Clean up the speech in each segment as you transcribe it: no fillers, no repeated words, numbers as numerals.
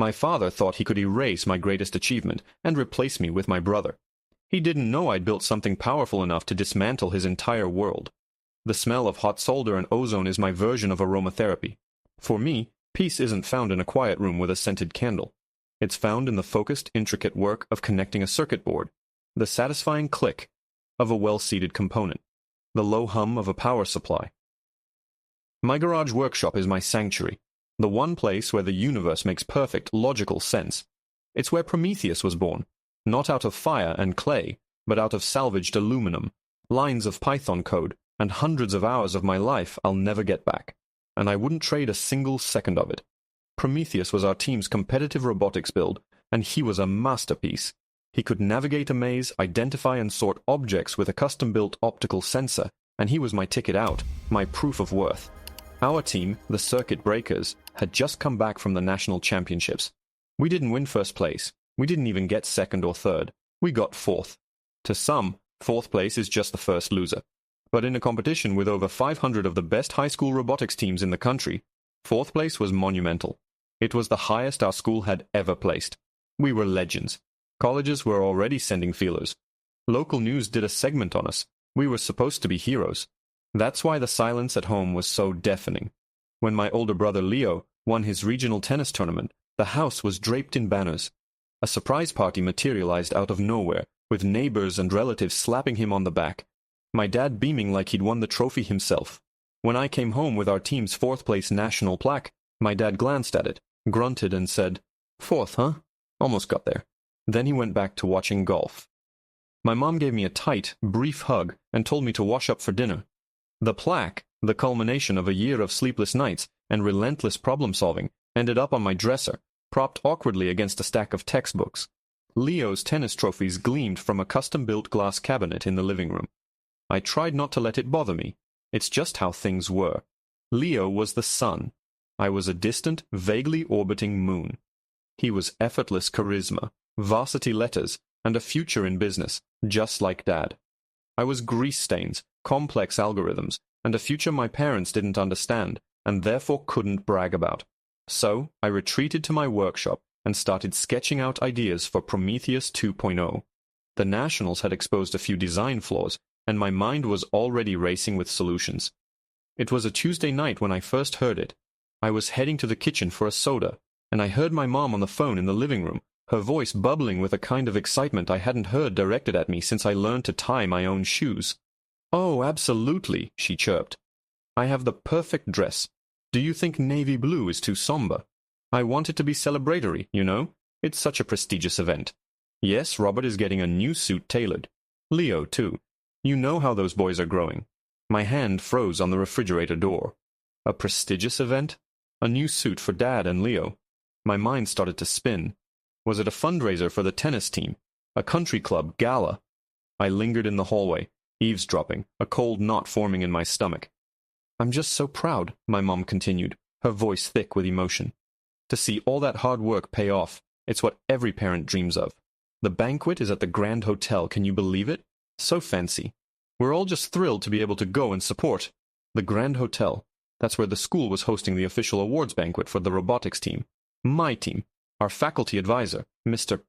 My father thought he could erase my greatest achievement and replace me with my brother. He didn't know I'd built something powerful enough to dismantle his entire world. The smell of hot solder and ozone is my version of aromatherapy. For me, peace isn't found in a quiet room with a scented candle. It's found in the focused, intricate work of connecting a circuit board, the satisfying click of a well-seated component, the low hum of a power supply. My garage workshop is my sanctuary, the one place where the universe makes perfect, logical sense. It's where Prometheus was born, not out of fire and clay, but out of salvaged aluminum, lines of Python code, and hundreds of hours of my life I'll never get back. And I wouldn't trade a single second of it. Prometheus was our team's competitive robotics build, and he was a masterpiece. He could navigate a maze, identify and sort objects with a custom-built optical sensor, and he was my ticket out, my proof of worth. Our team, the Circuit Breakers, had just come back from the national championships. We didn't win first place. We didn't even get second or third. We got fourth. To some, fourth place is just the first loser. But in a competition with over 500 of the best high school robotics teams in the country, fourth place was monumental. It was the highest our school had ever placed. We were legends. Colleges were already sending feelers. Local news did a segment on us. We were supposed to be heroes. That's why the silence at home was so deafening. When my older brother Leo won his regional tennis tournament, the house was draped in banners. A surprise party materialized out of nowhere, with neighbors and relatives slapping him on the back. My dad beaming like he'd won the trophy himself. When I came home with our team's fourth-place national plaque, my dad glanced at it, grunted and said, "Fourth, huh? Almost got there." Then he went back to watching golf. My mom gave me a tight, brief hug and told me to wash up for dinner. The plaque, the culmination of a year of sleepless nights and relentless problem-solving, ended up on my dresser, propped awkwardly against a stack of textbooks. Leo's tennis trophies gleamed from a custom-built glass cabinet in the living room. I tried not to let it bother me. It's just how things were. Leo was the sun. I was a distant, vaguely orbiting moon. He was effortless charisma, varsity letters, and a future in business, just like Dad. I was grease stains, complex algorithms, and a future my parents didn't understand, and therefore couldn't brag about. So I retreated to my workshop and started sketching out ideas for Prometheus 2.0. The Nationals had exposed a few design flaws, and my mind was already racing with solutions. It was a Tuesday night when I first heard it. I was heading to the kitchen for a soda, and I heard my mom on the phone in the living room, her voice bubbling with a kind of excitement I hadn't heard directed at me since I learned to tie my own shoes. "Oh, absolutely," she chirped. "I have the perfect dress. Do you think navy blue is too somber? I want it to be celebratory, you know? It's such a prestigious event. Yes, Robert is getting a new suit tailored. Leo, too. You know how those boys are growing." My hand froze on the refrigerator door. A prestigious event? A new suit for Dad and Leo. My mind started to spin. Was it a fundraiser for the tennis team? A country club gala? I lingered in the hallway, eavesdropping, a cold knot forming in my stomach. "I'm just so proud," my mom continued, her voice thick with emotion. "To see all that hard work pay off. It's what every parent dreams of. The banquet is at the Grand Hotel, can you believe it? So fancy. We're all just thrilled to be able to go and support. The Grand Hotel. That's where the school was hosting the official awards banquet for the robotics team. My team. Our faculty advisor, Mr.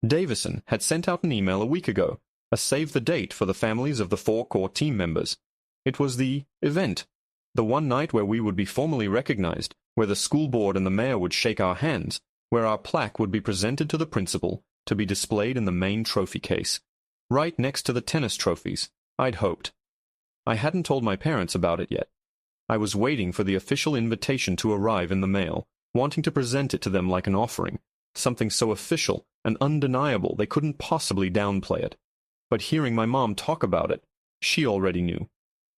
Davison, had sent out an email a week ago, a save the date for the families of the 4 core team members. It was the event, the one night where we would be formally recognized, where the school board and the mayor would shake our hands, where our plaque would be presented to the principal to be displayed in the main trophy case, right next to the tennis trophies, I'd hoped. I hadn't told my parents about it yet. I was waiting for the official invitation to arrive in the mail, wanting to present it to them like an offering, something so official and undeniable they couldn't possibly downplay it. But hearing my mom talk about it, she already knew.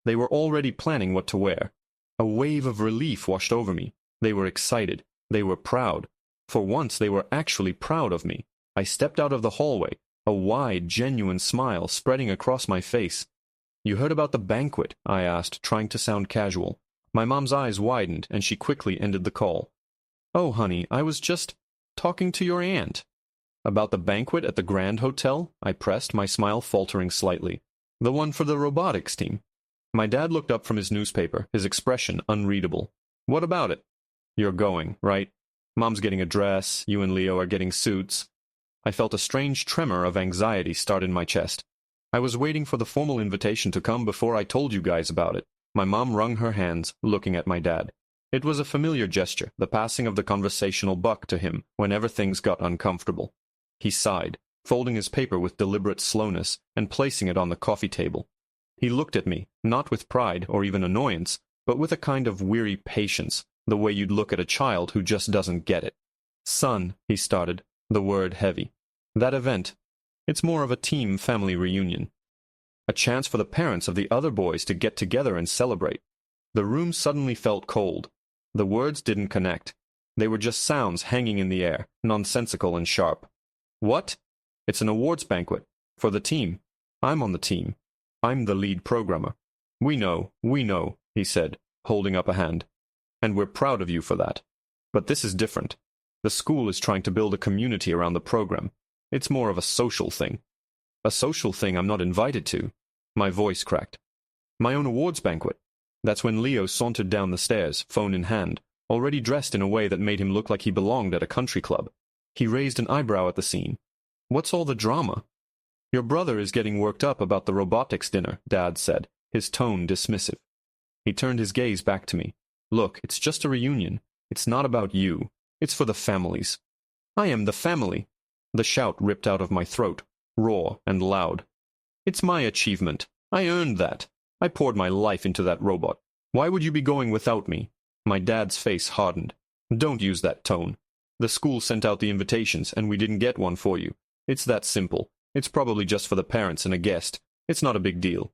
They were already planning what to wear. A wave of relief washed over me. They were excited. They were proud. For once they were actually proud of me. I stepped out of the hallway, a wide, genuine smile spreading across my face. "You heard about the banquet?" I asked, trying to sound casual. My mom's eyes widened, and she quickly ended the call. "Oh, honey, I was just talking to your aunt." "About the banquet at the Grand Hotel?" I pressed, my smile faltering slightly. "The one for the robotics team." My dad looked up from his newspaper, his expression unreadable. "What about it?" "You're going, right?" Mom's getting a dress, you and Leo are getting suits. I felt a strange tremor of anxiety start in my chest. I was waiting for the formal invitation to come before I told you guys about it. My mom wrung her hands, looking at my dad. It was a familiar gesture, the passing of the conversational buck to him whenever things got uncomfortable. He sighed, folding his paper with deliberate slowness and placing it on the coffee table. He looked at me, not with pride or even annoyance, but with a kind of weary patience, the way you'd look at a child who just doesn't get it. Son, he started, the word heavy. That event, it's more of a team family reunion. A chance for the parents of the other boys to get together and celebrate. The room suddenly felt cold. The words didn't connect. They were just sounds hanging in the air, nonsensical and sharp. What? It's an awards banquet. For the team. I'm on the team. I'm the lead programmer. We know, he said, holding up a hand. And we're proud of you for that. But this is different. The school is trying to build a community around the program. It's more of a social thing. A social thing I'm not invited to. My voice cracked. My own awards banquet. That's when Leo sauntered down the stairs, phone in hand, already dressed in a way that made him look like he belonged at a country club. He raised an eyebrow at the scene. What's all the drama? Your brother is getting worked up about the robotics dinner, Dad said, his tone dismissive. He turned his gaze back to me. Look, it's just a reunion. It's not about you. It's for the families. I am the family. The shout ripped out of my throat, raw and loud. It's my achievement. I earned that. I poured my life into that robot. Why would you be going without me? My dad's face hardened. Don't use that tone. The school sent out the invitations, and we didn't get one for you. It's that simple. It's probably just for the parents and a guest. It's not a big deal.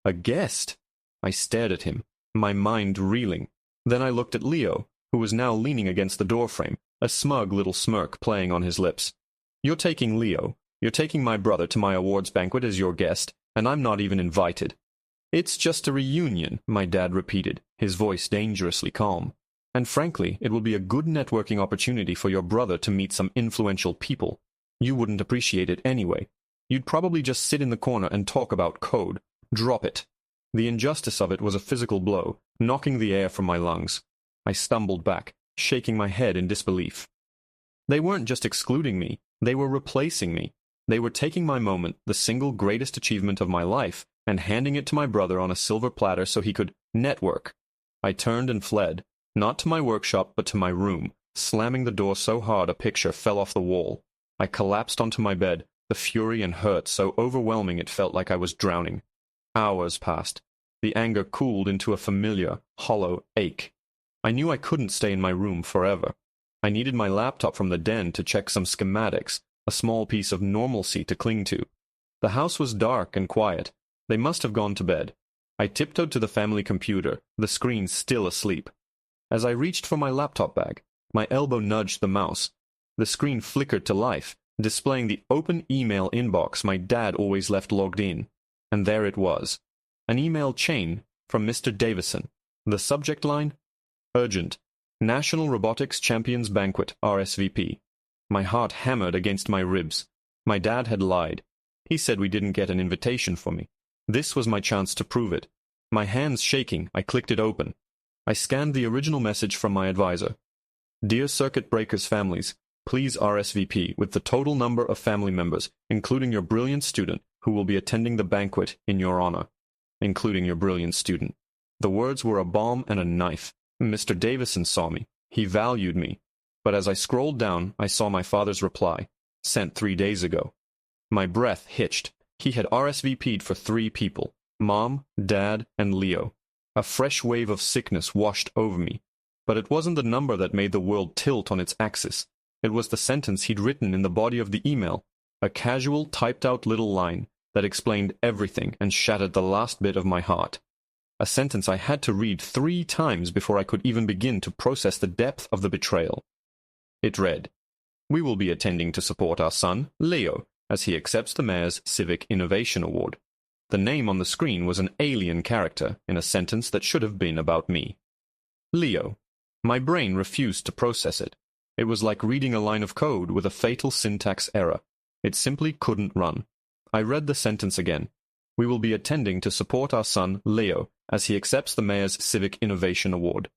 A guest? I stared at him, my mind reeling. Then I looked at Leo, who was now leaning against the doorframe, a smug little smirk playing on his lips. You're taking Leo. You're taking my brother to my awards banquet as your guest, and I'm not even invited. It's just a reunion, my dad repeated, his voice dangerously calm. And frankly, it will be a good networking opportunity for your brother to meet some influential people. You wouldn't appreciate it anyway. You'd probably just sit in the corner and talk about code. Drop it. The injustice of it was a physical blow, knocking the air from my lungs. I stumbled back, shaking my head in disbelief. They weren't just excluding me, they were replacing me. They were taking my moment, the single greatest achievement of my life, and handing it to my brother on a silver platter so he could network. I turned and fled, not to my workshop but to my room, slamming the door so hard a picture fell off the wall. I collapsed onto my bed, the fury and hurt so overwhelming it felt like I was drowning. Hours passed. The anger cooled into a familiar, hollow ache. I knew I couldn't stay in my room forever. I needed my laptop from the den to check some schematics, a small piece of normalcy to cling to. The house was dark and quiet. They must have gone to bed. I tiptoed to the family computer, the screen still asleep. As I reached for my laptop bag, my elbow nudged the mouse. The screen flickered to life, displaying the open email inbox my dad always left logged in. And there it was. An email chain from Mr. Davison. The subject line? Urgent. National Robotics Champions Banquet, RSVP. My heart hammered against my ribs. My dad had lied. He said we didn't get an invitation for me. This was my chance to prove it. My hands shaking, I clicked it open. I scanned the original message from my advisor. Dear Circuit Breakers families, please RSVP with the total number of family members, including your brilliant student, who will be attending the banquet in your honor. Including your brilliant student. The words were a balm and a knife. Mr. Davison saw me. He valued me. But as I scrolled down, I saw my father's reply, sent 3 days ago. My breath hitched. He had RSVP'd for 3 people, Mom, Dad, and Leo. A fresh wave of sickness washed over me. But it wasn't the number that made the world tilt on its axis. It was the sentence he'd written in the body of the email, a casual, typed-out little line that explained everything and shattered the last bit of my heart. A sentence I had to read 3 times before I could even begin to process the depth of the betrayal. It read, We will be attending to support our son, Leo, as he accepts the Mayor's Civic Innovation Award. The name on the screen was an alien character in a sentence that should have been about me. Leo. My brain refused to process it. It was like reading a line of code with a fatal syntax error. It simply couldn't run. I read the sentence again. We will be attending to support our son, Leo, as he accepts the Mayor's Civic Innovation Award.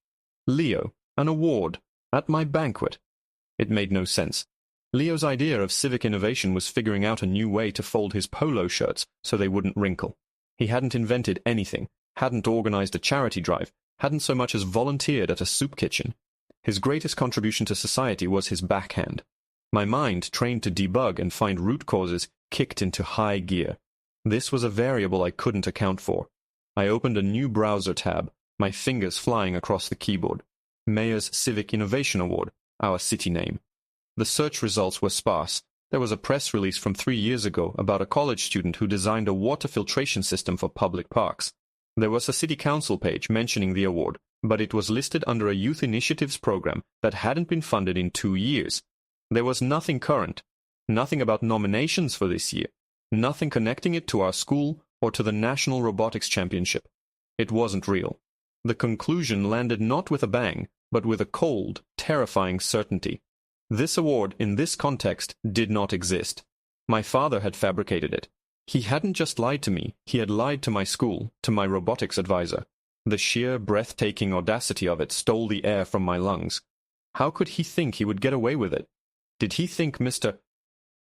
Leo, an award, at my banquet. It made no sense. Leo's idea of civic innovation was figuring out a new way to fold his polo shirts so they wouldn't wrinkle. He hadn't invented anything, hadn't organized a charity drive, hadn't so much as volunteered at a soup kitchen. His greatest contribution to society was his backhand. My mind, trained to debug and find root causes, kicked into high gear. This was a variable I couldn't account for. I opened a new browser tab, my fingers flying across the keyboard. Mayor's Civic Innovation Award, our city name. The search results were sparse. There was a press release from 3 years ago about a college student who designed a water filtration system for public parks. There was a city council page mentioning the award, but it was listed under a youth initiatives program that hadn't been funded in 2 years. There was nothing current, nothing about nominations for this year, nothing connecting it to our school or to the National Robotics Championship. It wasn't real. The conclusion landed not with a bang, but with a cold, terrifying certainty. This award, in this context, did not exist. My father had fabricated it. He hadn't just lied to me, he had lied to my school, to my robotics advisor. The sheer, breathtaking audacity of it stole the air from my lungs. How could he think he would get away with it? Did he think Mr.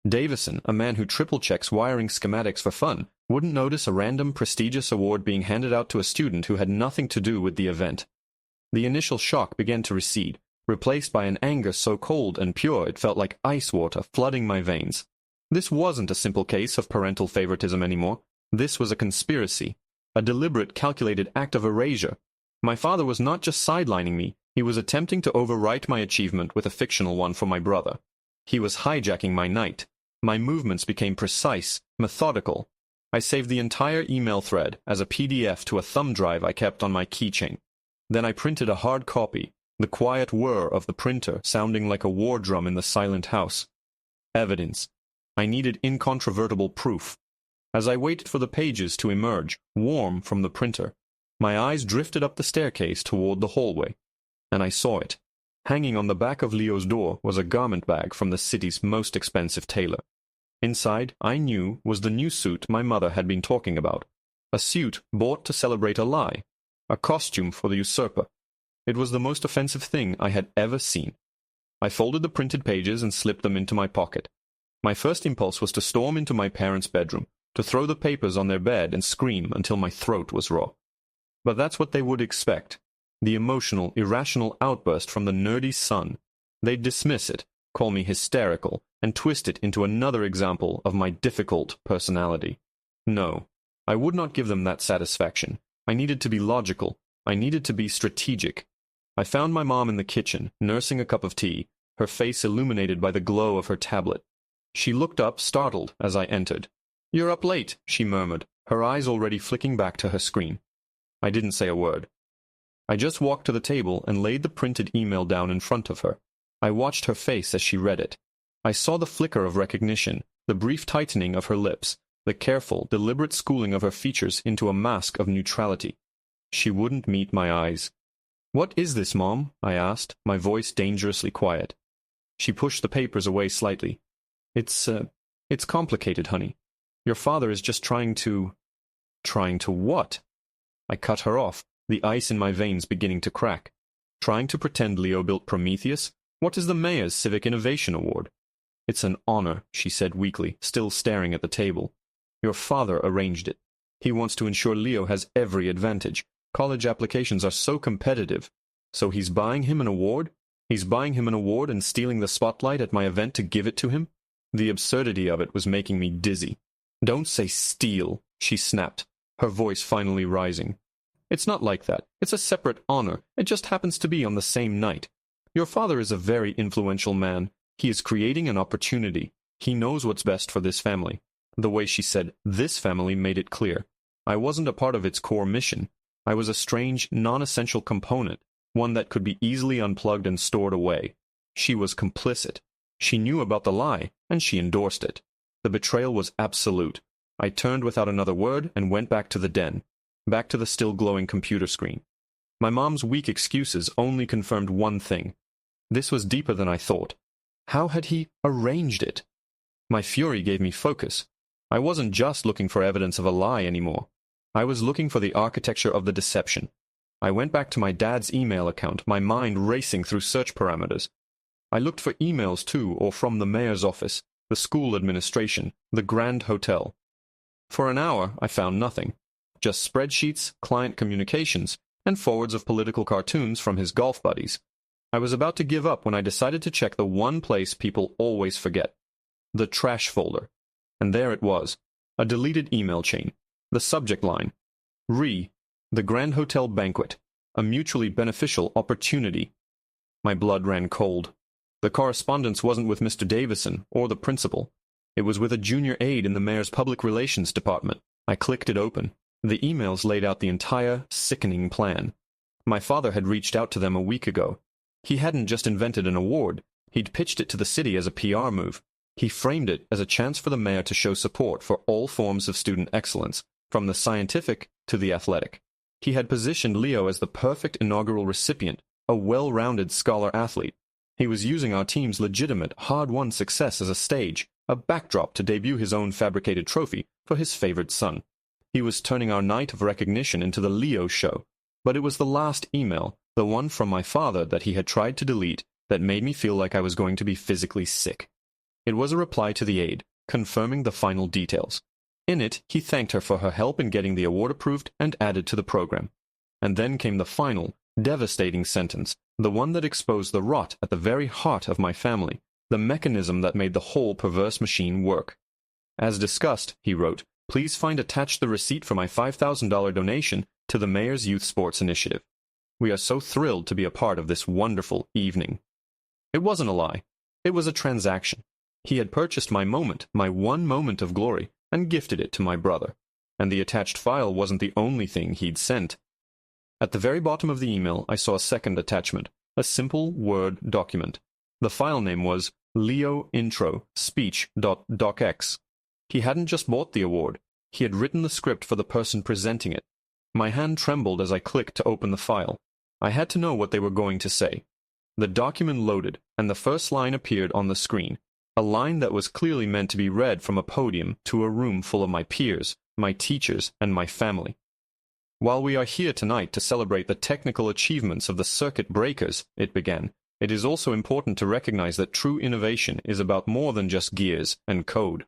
Davison, a man who triple-checks wiring schematics for fun, wouldn't notice a random, prestigious award being handed out to a student who had nothing to do with the event? The initial shock began to recede, replaced by an anger so cold and pure it felt like ice water flooding my veins. This wasn't a simple case of parental favoritism anymore. This was a conspiracy, a deliberate, calculated act of erasure. My father was not just sidelining me, he was attempting to overwrite my achievement with a fictional one for my brother. He was hijacking my night. My movements became precise, methodical. I saved the entire email thread as a PDF to a thumb drive I kept on my keychain. Then I printed a hard copy, the quiet whir of the printer sounding like a war drum in the silent house. Evidence. I needed incontrovertible proof. As I waited for the pages to emerge, warm from the printer, my eyes drifted up the staircase toward the hallway, and I saw it. Hanging on the back of Leo's door was a garment bag from the city's most expensive tailor. Inside, I knew, was the new suit my mother had been talking about. A suit bought to celebrate a lie. A costume for the usurper. It was the most offensive thing I had ever seen. I folded the printed pages and slipped them into my pocket. My first impulse was to storm into my parents' bedroom, to throw the papers on their bed and scream until my throat was raw. But that's what they would expect. The emotional, irrational outburst from the nerdy son. They'd dismiss it, call me hysterical, and twist it into another example of my difficult personality. No, I would not give them that satisfaction. I needed to be logical. I needed to be strategic. I found my mom in the kitchen, nursing a cup of tea, her face illuminated by the glow of her tablet. She looked up, startled, as I entered. "You're up late," she murmured, her eyes already flicking back to her screen. I didn't say a word. I just walked to the table and laid the printed email down in front of her. I watched her face as she read it. I saw the flicker of recognition, the brief tightening of her lips, the careful, deliberate schooling of her features into a mask of neutrality. She wouldn't meet my eyes. "What is this, Mom?" I asked, my voice dangerously quiet. She pushed the papers away slightly. It's complicated, honey. Your father is just trying to..." "Trying to what?" I cut her off, the ice in my veins beginning to crack. "Trying to pretend Leo built Prometheus? What is the Mayor's Civic Innovation Award?" "It's an honor," she said weakly, still staring at the table. "Your father arranged it. He wants to ensure Leo has every advantage. College applications are so competitive. So he's buying him an award? He's buying him an award and stealing the spotlight at my event to give it to him?" The absurdity of it was making me dizzy. "Don't say steal," she snapped, her voice finally rising. "It's not like that. It's a separate honor. It just happens to be on the same night. Your father is a very influential man. He is creating an opportunity. He knows what's best for this family." The way she said "this family" made it clear. I wasn't a part of its core mission. I was a strange, non-essential component, one that could be easily unplugged and stored away. She was complicit. She knew about the lie, and she endorsed it. The betrayal was absolute. I turned without another word and went back to the den, back to the still glowing computer screen. My mom's weak excuses only confirmed one thing. This was deeper than I thought. How had he arranged it? My fury gave me focus. I wasn't just looking for evidence of a lie anymore. I was looking for the architecture of the deception. I went back to my dad's email account, my mind racing through search parameters. I looked for emails to or from the mayor's office, the school administration, the Grand Hotel. For an hour, I found nothing. Just spreadsheets, client communications, and forwards of political cartoons from his golf buddies. I was about to give up when I decided to check the one place people always forget, the trash folder. And there it was, a deleted email chain. The subject line, the Grand Hotel Banquet, a mutually beneficial opportunity. My blood ran cold. The correspondence wasn't with Mr. Davison or the principal. It was with a junior aide in the mayor's public relations department. I clicked it open. The emails laid out the entire, sickening plan. My father had reached out to them a week ago. He hadn't just invented an award. He'd pitched it to the city as a PR move. He framed it as a chance for the mayor to show support for all forms of student excellence, from the scientific to the athletic. He had positioned Leo as the perfect inaugural recipient, a well-rounded scholar-athlete. He was using our team's legitimate, hard-won success as a stage, a backdrop to debut his own fabricated trophy for his favored son. He was turning our night of recognition into the Leo show. But it was the last email, the one from my father that he had tried to delete, that made me feel like I was going to be physically sick. It was a reply to the aide, confirming the final details. In it, he thanked her for her help in getting the award approved and added to the program. And then came the final, devastating sentence, the one that exposed the rot at the very heart of my family, the mechanism that made the whole perverse machine work. As discussed, he wrote, please find attached the receipt for my $5,000 donation to the Mayor's Youth Sports Initiative. We are so thrilled to be a part of this wonderful evening. It wasn't a lie. It was a transaction. He had purchased my moment, my one moment of glory, and gifted it to my brother. And the attached file wasn't the only thing he'd sent. At the very bottom of the email, I saw a second attachment, a simple Word document. The file name was Leo Intro Speech.docx. He hadn't just bought the award. He had written the script for the person presenting it. My hand trembled as I clicked to open the file. I had to know what they were going to say. The document loaded, and the first line appeared on the screen, a line that was clearly meant to be read from a podium to a room full of my peers, my teachers, and my family. While we are here tonight to celebrate the technical achievements of the circuit breakers, it began, it is also important to recognize that true innovation is about more than just gears and code.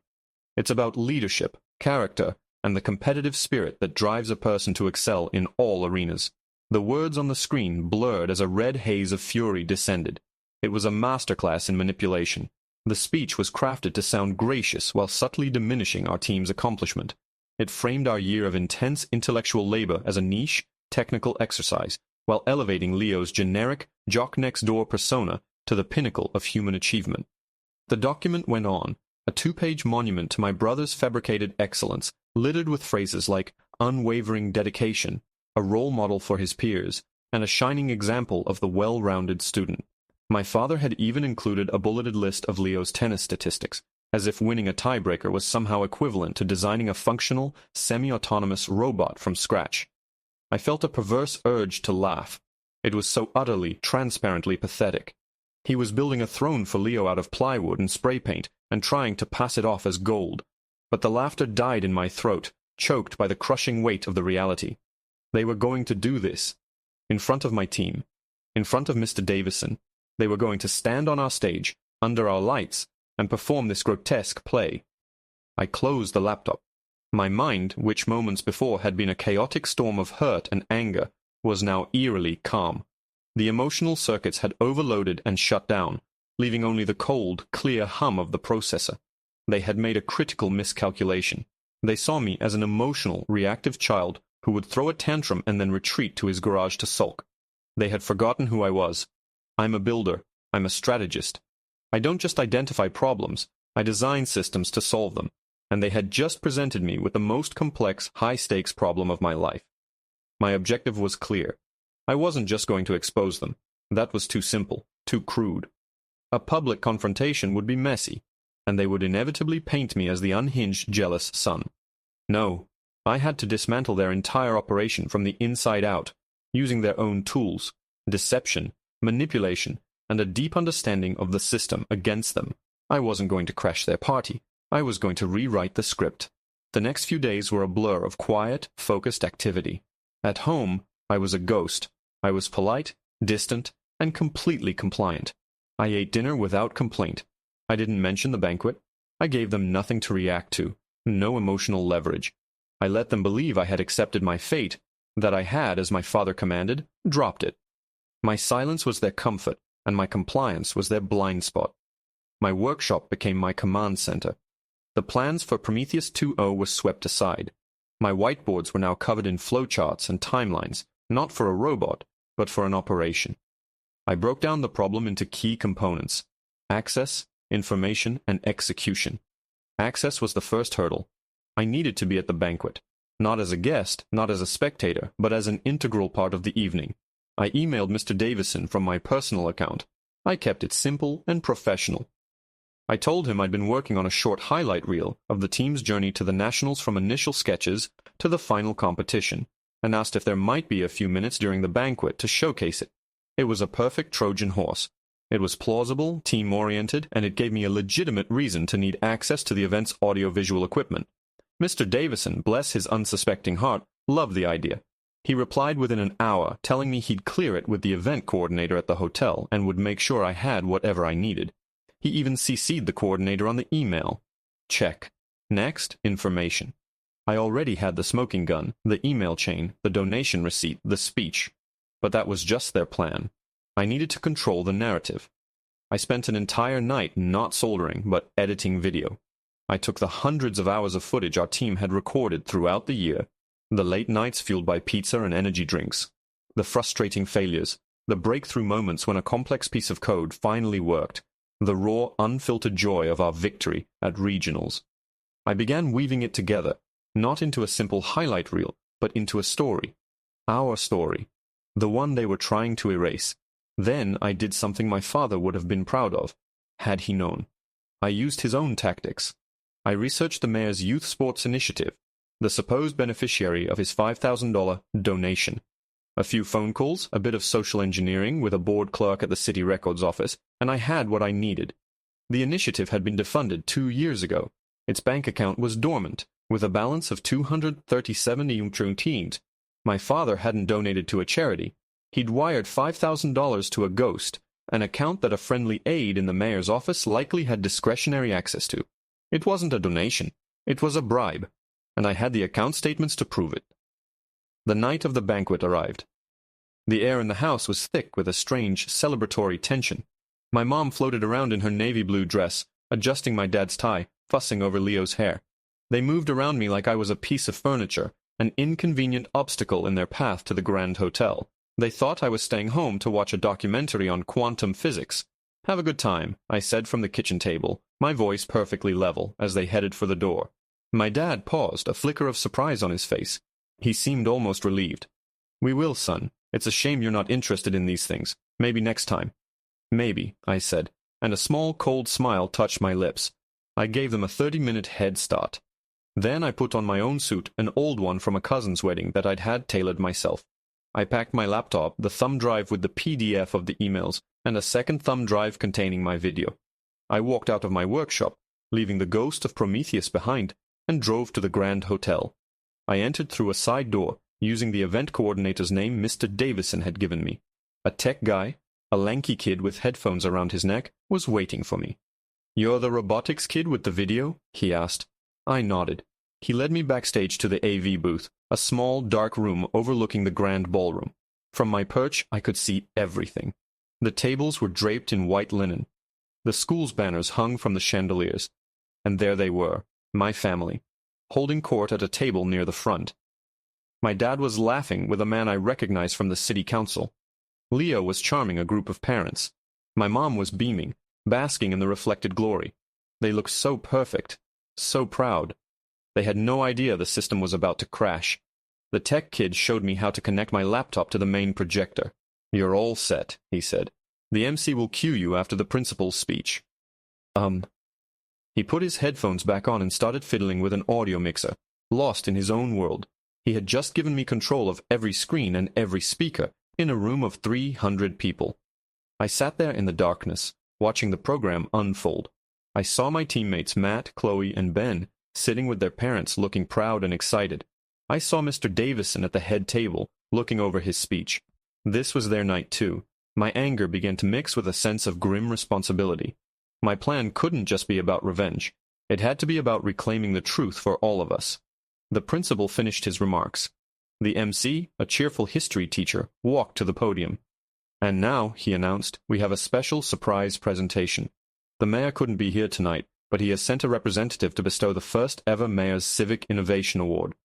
It's about leadership, character, and the competitive spirit that drives a person to excel in all arenas. The words on the screen blurred as a red haze of fury descended. It was a masterclass in manipulation. The speech was crafted to sound gracious while subtly diminishing our team's accomplishment. It framed our year of intense intellectual labor as a niche, technical exercise, while elevating Leo's generic, jock-next-door persona to the pinnacle of human achievement. The document went on, a 2-page monument to my brother's fabricated excellence, littered with phrases like unwavering dedication, a role model for his peers, and a shining example of the well-rounded student. My father had even included a bulleted list of Leo's tennis statistics, as if winning a tiebreaker was somehow equivalent to designing a functional, semi-autonomous robot from scratch. I felt a perverse urge to laugh. It was so utterly, transparently pathetic. He was building a throne for Leo out of plywood and spray paint, and trying to pass it off as gold. But the laughter died in my throat, choked by the crushing weight of the reality. They were going to do this. In front of my team. In front of Mr. Davison. They were going to stand on our stage, under our lights, and perform this grotesque play. I closed the laptop. My mind, which moments before had been a chaotic storm of hurt and anger, was now eerily calm. The emotional circuits had overloaded and shut down, leaving only the cold, clear hum of the processor. They had made a critical miscalculation. They saw me as an emotional, reactive child who would throw a tantrum and then retreat to his garage to sulk. They had forgotten who I was. I'm a builder. I'm a strategist. I don't just identify problems. I design systems to solve them. And they had just presented me with the most complex, high-stakes problem of my life. My objective was clear. I wasn't just going to expose them. That was too simple, too crude. A public confrontation would be messy, and they would inevitably paint me as the unhinged, jealous son. No, I had to dismantle their entire operation from the inside out, using their own tools, deception, manipulation, and a deep understanding of the system against them. I wasn't going to crash their party. I was going to rewrite the script. The next few days were a blur of quiet, focused activity. At home, I was a ghost. I was polite, distant, and completely compliant. I ate dinner without complaint. I didn't mention the banquet. I gave them nothing to react to, no emotional leverage. I let them believe I had accepted my fate, that I had, as my father commanded, dropped it. My silence was their comfort, and my compliance was their blind spot. My workshop became my command center. The plans for Prometheus 2.0 were swept aside. My whiteboards were now covered in flowcharts and timelines, not for a robot, but for an operation. I broke down the problem into key components: access, information, and execution. Access was the first hurdle. I needed to be at the banquet, not as a guest, not as a spectator, but as an integral part of the evening. I emailed Mr. Davison from my personal account. I kept it simple and professional. I told him I'd been working on a short highlight reel of the team's journey to the Nationals from initial sketches to the final competition, and asked if there might be a few minutes during the banquet to showcase it. It was a perfect Trojan horse. It was plausible, team-oriented, and it gave me a legitimate reason to need access to the event's audio-visual equipment. Mr. Davison, bless his unsuspecting heart, loved the idea. He replied within an hour, telling me he'd clear it with the event coordinator at the hotel and would make sure I had whatever I needed. He even CC'd the coordinator on the email. Check. Next, information. I already had the smoking gun, the email chain, the donation receipt, the speech. But that was just their plan. I needed to control the narrative. I spent an entire night not soldering, but editing video. I took the hundreds of hours of footage our team had recorded throughout the year, the late nights fueled by pizza and energy drinks, the frustrating failures, the breakthrough moments when a complex piece of code finally worked, the raw, unfiltered joy of our victory at regionals. I began weaving it together, not into a simple highlight reel, but into a story. Our story. The one they were trying to erase. Then I did something my father would have been proud of, had he known. I used his own tactics. I researched the mayor's youth sports initiative, the supposed beneficiary of his $5,000 donation. A few phone calls, a bit of social engineering with a board clerk at the city records office, and I had what I needed. The initiative had been defunded 2 years ago. Its bank account was dormant, with a balance of $237. My father hadn't donated to a charity. He'd wired $5,000 to a ghost, an account that a friendly aide in the mayor's office likely had discretionary access to. It wasn't a donation. It was a bribe, and I had the account statements to prove it. The night of the banquet arrived. The air in the house was thick with a strange, celebratory tension. My mom floated around in her navy blue dress, adjusting my dad's tie, fussing over Leo's hair. They moved around me like I was a piece of furniture, an inconvenient obstacle in their path to the Grand Hotel. They thought I was staying home to watch a documentary on quantum physics. Have a good time, I said from the kitchen table, my voice perfectly level, as they headed for the door. My dad paused, a flicker of surprise on his face. He seemed almost relieved. We will, son. It's a shame you're not interested in these things. Maybe next time. Maybe, I said, and a small, cold smile touched my lips. I gave them a 30-minute head start. Then I put on my own suit, an old one from a cousin's wedding that I'd had tailored myself. I packed my laptop, the thumb drive with the PDF of the emails, and a second thumb drive containing my video. I walked out of my workshop, leaving the ghost of Prometheus behind, and drove to the Grand Hotel. I entered through a side door, using the event coordinator's name Mr. Davison had given me. A tech guy, a lanky kid with headphones around his neck, was waiting for me. "You're the robotics kid with the video?" he asked. I nodded. He led me backstage to the AV booth, a small, dark room overlooking the grand ballroom. From my perch, I could see everything. The tables were draped in white linen. The school's banners hung from the chandeliers. And there they were, my family, holding court at a table near the front. My dad was laughing with a man I recognized from the city council. Leo was charming a group of parents. My mom was beaming, basking in the reflected glory. They looked so perfect, so proud. They had no idea the system was about to crash. The tech kid showed me how to connect my laptop to the main projector. "You're all set," he said. "The MC will cue you after the principal's speech." He put his headphones back on and started fiddling with an audio mixer, lost in his own world. He had just given me control of every screen and every speaker in a room of 300 people. I sat there in the darkness, watching the program unfold. I saw my teammates Matt, Chloe, and Ben sitting with their parents looking proud and excited. I saw Mr. Davison at the head table, looking over his speech. This was their night too, My anger began to mix with a sense of grim responsibility. My plan couldn't just be about revenge. It had to be about reclaiming the truth for all of us. The principal finished his remarks. The MC, a cheerful history teacher, walked to the podium. "And now," he announced, "we have a special surprise presentation. The mayor couldn't be here tonight, but he has sent a representative to bestow the first ever Mayor's Civic Innovation Award.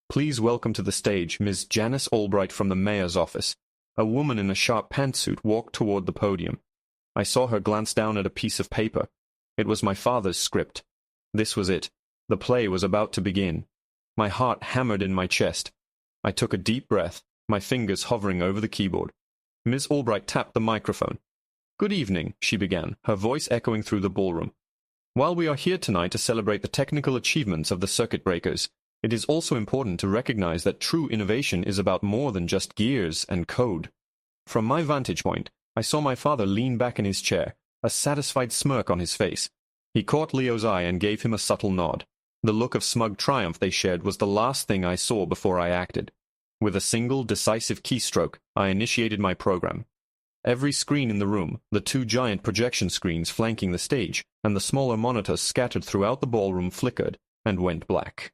Please welcome to the stage Ms. Janice Albright from the mayor's office." A woman in a sharp pantsuit walked toward the podium. I saw her glance down at a piece of paper. It was my father's script. This was it. The play was about to begin. My heart hammered in my chest. I took a deep breath, my fingers hovering over the keyboard. Ms. Albright tapped the microphone. "Good evening," she began, her voice echoing through the ballroom. "While we are here tonight to celebrate the technical achievements of the circuit breakers, it is also important to recognize that true innovation is about more than just gears and code." From my vantage point, I saw my father lean back in his chair, a satisfied smirk on his face. He caught Leo's eye and gave him a subtle nod. The look of smug triumph they shared was the last thing I saw before I acted. With a single, decisive keystroke, I initiated my program. Every screen in the room, the 2 giant projection screens flanking the stage, and the smaller monitors scattered throughout the ballroom flickered and went black.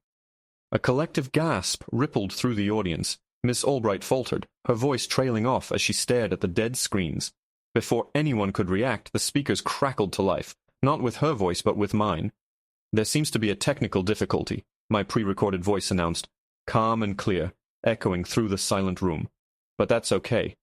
A collective gasp rippled through the audience. Miss Albright faltered, her voice trailing off as she stared at the dead screens. Before anyone could react, the speakers crackled to life, not with her voice but with mine. "There seems to be a technical difficulty," my pre-recorded voice announced, calm and clear, echoing through the silent room. "But that's okay.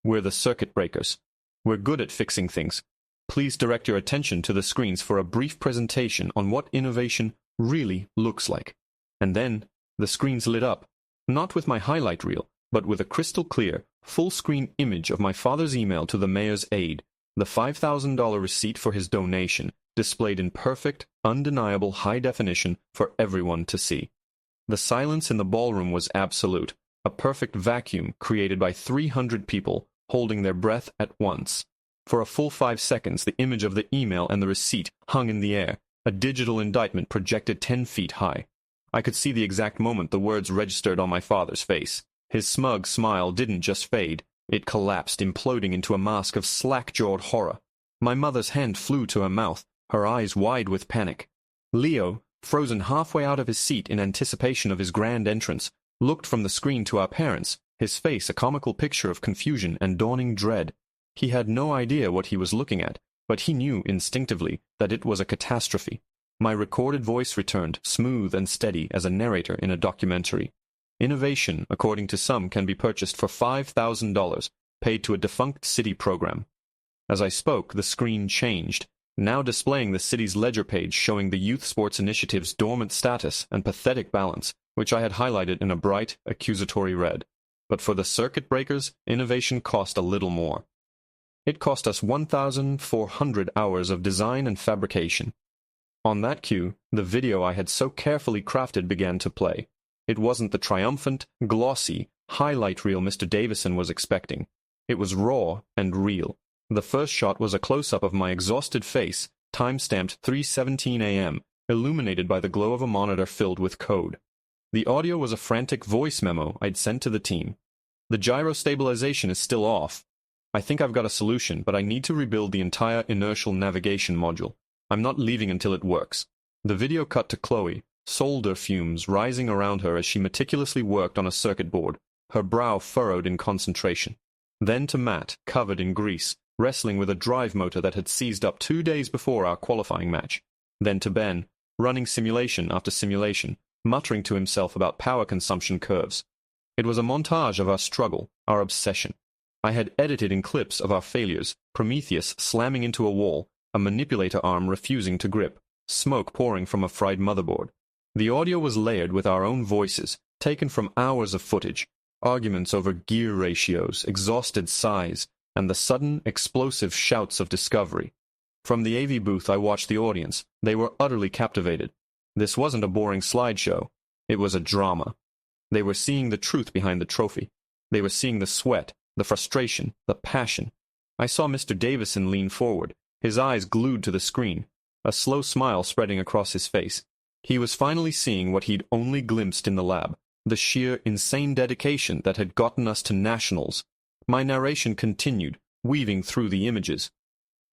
We're the circuit breakers. We're good at fixing things. Please direct your attention to the screens for a brief presentation on what innovation really looks like." And then the screens lit up, not with my highlight reel, but with a crystal-clear, full-screen image of my father's email to the mayor's aide, the $5,000 receipt for his donation, displayed in perfect, undeniable high definition for everyone to see. The silence in the ballroom was absolute, a perfect vacuum created by 300 people holding their breath at once. For a full 5 seconds, the image of the email and the receipt hung in the air, a digital indictment projected 10 feet high. I could see the exact moment the words registered on my father's face. His smug smile didn't just fade, it collapsed, imploding into a mask of slack-jawed horror. My mother's hand flew to her mouth, her eyes wide with panic. Leo, frozen halfway out of his seat in anticipation of his grand entrance, looked from the screen to our parents, his face a comical picture of confusion and dawning dread. He had no idea what he was looking at, but he knew instinctively that it was a catastrophe. My recorded voice returned, smooth and steady as a narrator in a documentary. Innovation, according to some, can be purchased for $5,000, paid to a defunct city program. As I spoke, the screen changed, now displaying the city's ledger page showing the youth sports initiative's dormant status and pathetic balance, which I had highlighted in a bright, accusatory red. But for the circuit breakers, innovation cost a little more. It cost us 1,400 hours of design and fabrication. On that cue, the video I had so carefully crafted began to play. It wasn't the triumphant, glossy, highlight reel Mr. Davison was expecting. It was raw and real. The first shot was a close-up of my exhausted face, time-stamped 3:17 a.m., illuminated by the glow of a monitor filled with code. The audio was a frantic voice memo I'd sent to the team. "The gyro stabilization is still off. I think I've got a solution, but I need to rebuild the entire inertial navigation module. I'm not leaving until it works." The video cut to Chloe, solder fumes rising around her as she meticulously worked on a circuit board, her brow furrowed in concentration. Then to Matt, covered in grease, wrestling with a drive motor that had seized up 2 days before our qualifying match. Then to Ben, running simulation after simulation, muttering to himself about power consumption curves. It was a montage of our struggle, our obsession. I had edited in clips of our failures, Prometheus slamming into a wall, a manipulator arm refusing to grip, smoke pouring from a fried motherboard. The audio was layered with our own voices, taken from hours of footage, arguments over gear ratios, exhausted sighs, and the sudden, explosive shouts of discovery. From the AV booth I watched the audience. They were utterly captivated. This wasn't a boring slideshow. It was a drama. They were seeing the truth behind the trophy. They were seeing the sweat, the frustration, the passion. I saw Mr. Davison lean forward, his eyes glued to the screen, a slow smile spreading across his face. He was finally seeing what he'd only glimpsed in the lab, the sheer, insane dedication that had gotten us to nationals. My narration continued, weaving through the images.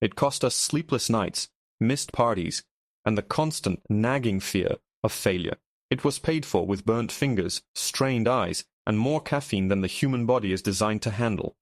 It cost us sleepless nights, missed parties, and the constant, nagging fear of failure. It was paid for with burnt fingers, strained eyes, and more caffeine than the human body is designed to handle.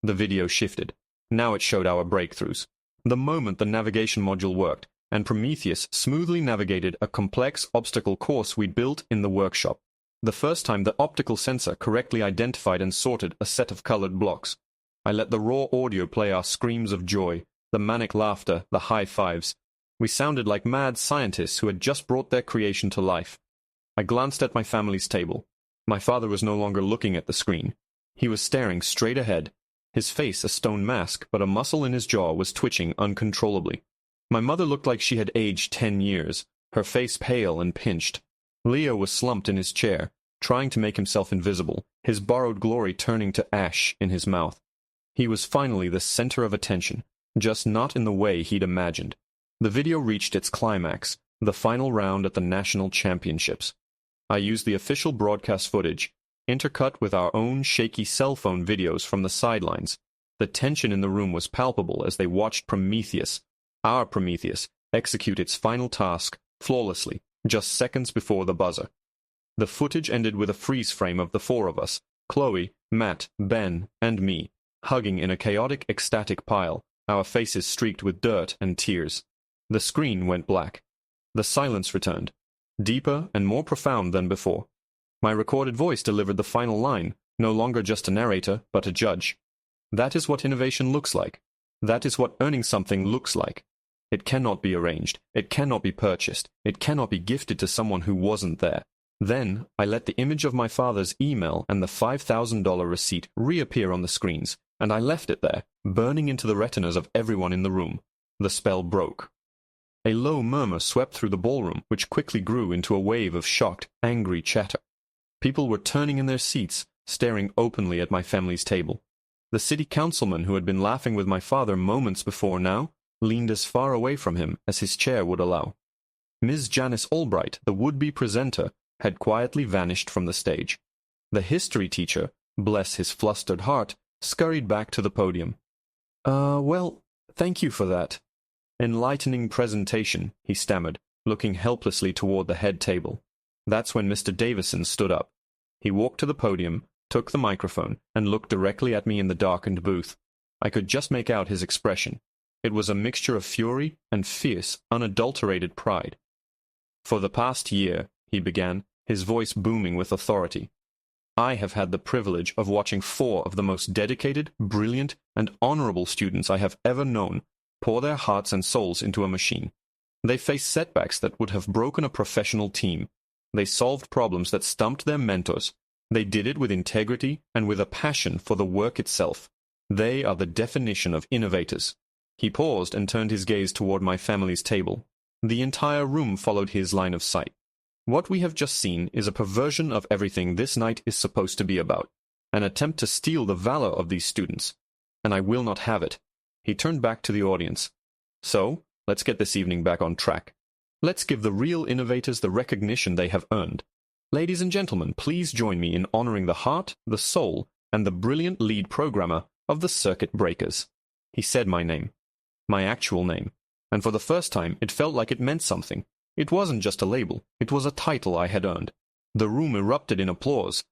The video shifted. Now it showed our breakthroughs. The moment the navigation module worked, and Prometheus smoothly navigated a complex obstacle course we'd built in the workshop. The first time the optical sensor correctly identified and sorted a set of colored blocks. I let the raw audio play our screams of joy, the manic laughter, the high fives. We sounded like mad scientists who had just brought their creation to life. I glanced at my family's table. My father was no longer looking at the screen. He was staring straight ahead, his face a stone mask, but a muscle in his jaw was twitching uncontrollably. My mother looked like she had aged 10 years, her face pale and pinched. Leo was slumped in his chair, trying to make himself invisible, his borrowed glory turning to ash in his mouth. He was finally the center of attention, just not in the way he'd imagined. The video reached its climax, the final round at the national championships. I used the official broadcast footage, intercut with our own shaky cell phone videos from the sidelines. The tension in the room was palpable as they watched Prometheus, our Prometheus, execute its final task flawlessly, just seconds before the buzzer. The footage ended with a freeze frame of the four of us, Chloe, Matt, Ben, and me, hugging in a chaotic, ecstatic pile, our faces streaked with dirt and tears. The screen went black. The silence returned, deeper and more profound than before. My recorded voice delivered the final line, no longer just a narrator, but a judge. That is what innovation looks like. That is what earning something looks like. It cannot be arranged. It cannot be purchased. It cannot be gifted to someone who wasn't there. Then I let the image of my father's email and the $5,000 receipt reappear on the screens, and I left it there, burning into the retinas of everyone in the room. The spell broke. A low murmur swept through the ballroom, which quickly grew into a wave of shocked, angry chatter. People were turning in their seats, staring openly at my family's table. The city councilman who had been laughing with my father moments before now leaned as far away from him as his chair would allow. Ms. Janice Albright, the would-be presenter, had quietly vanished from the stage. The history teacher, bless his flustered heart, scurried back to the podium. Well, thank you for that enlightening presentation," he stammered, looking helplessly toward the head table. That's when Mr. Davison stood up. He walked to the podium, took the microphone, and looked directly at me in the darkened booth. I could just make out his expression. It was a mixture of fury and fierce, unadulterated pride. "For the past year," he began, his voice booming with authority, "I have had the privilege of watching 4 of the most dedicated, brilliant, and honorable students I have ever known pour their hearts and souls into a machine. They faced setbacks that would have broken a professional team. They solved problems that stumped their mentors. They did it with integrity and with a passion for the work itself. They are the definition of innovators." He paused and turned his gaze toward my family's table. The entire room followed his line of sight. What we have just seen is a perversion of everything this night is supposed to be about, an attempt to steal the valor of these students, and I will not have it. He turned back to the audience. So, let's get this evening back on track. Let's give the real innovators the recognition they have earned. Ladies and gentlemen, please join me in honoring the heart, the soul, and the brilliant lead programmer of the Circuit Breakers. He said my name, my actual name, and for the first time it felt like it meant something. It wasn't just a label, it was a title I had earned. The room erupted in applause.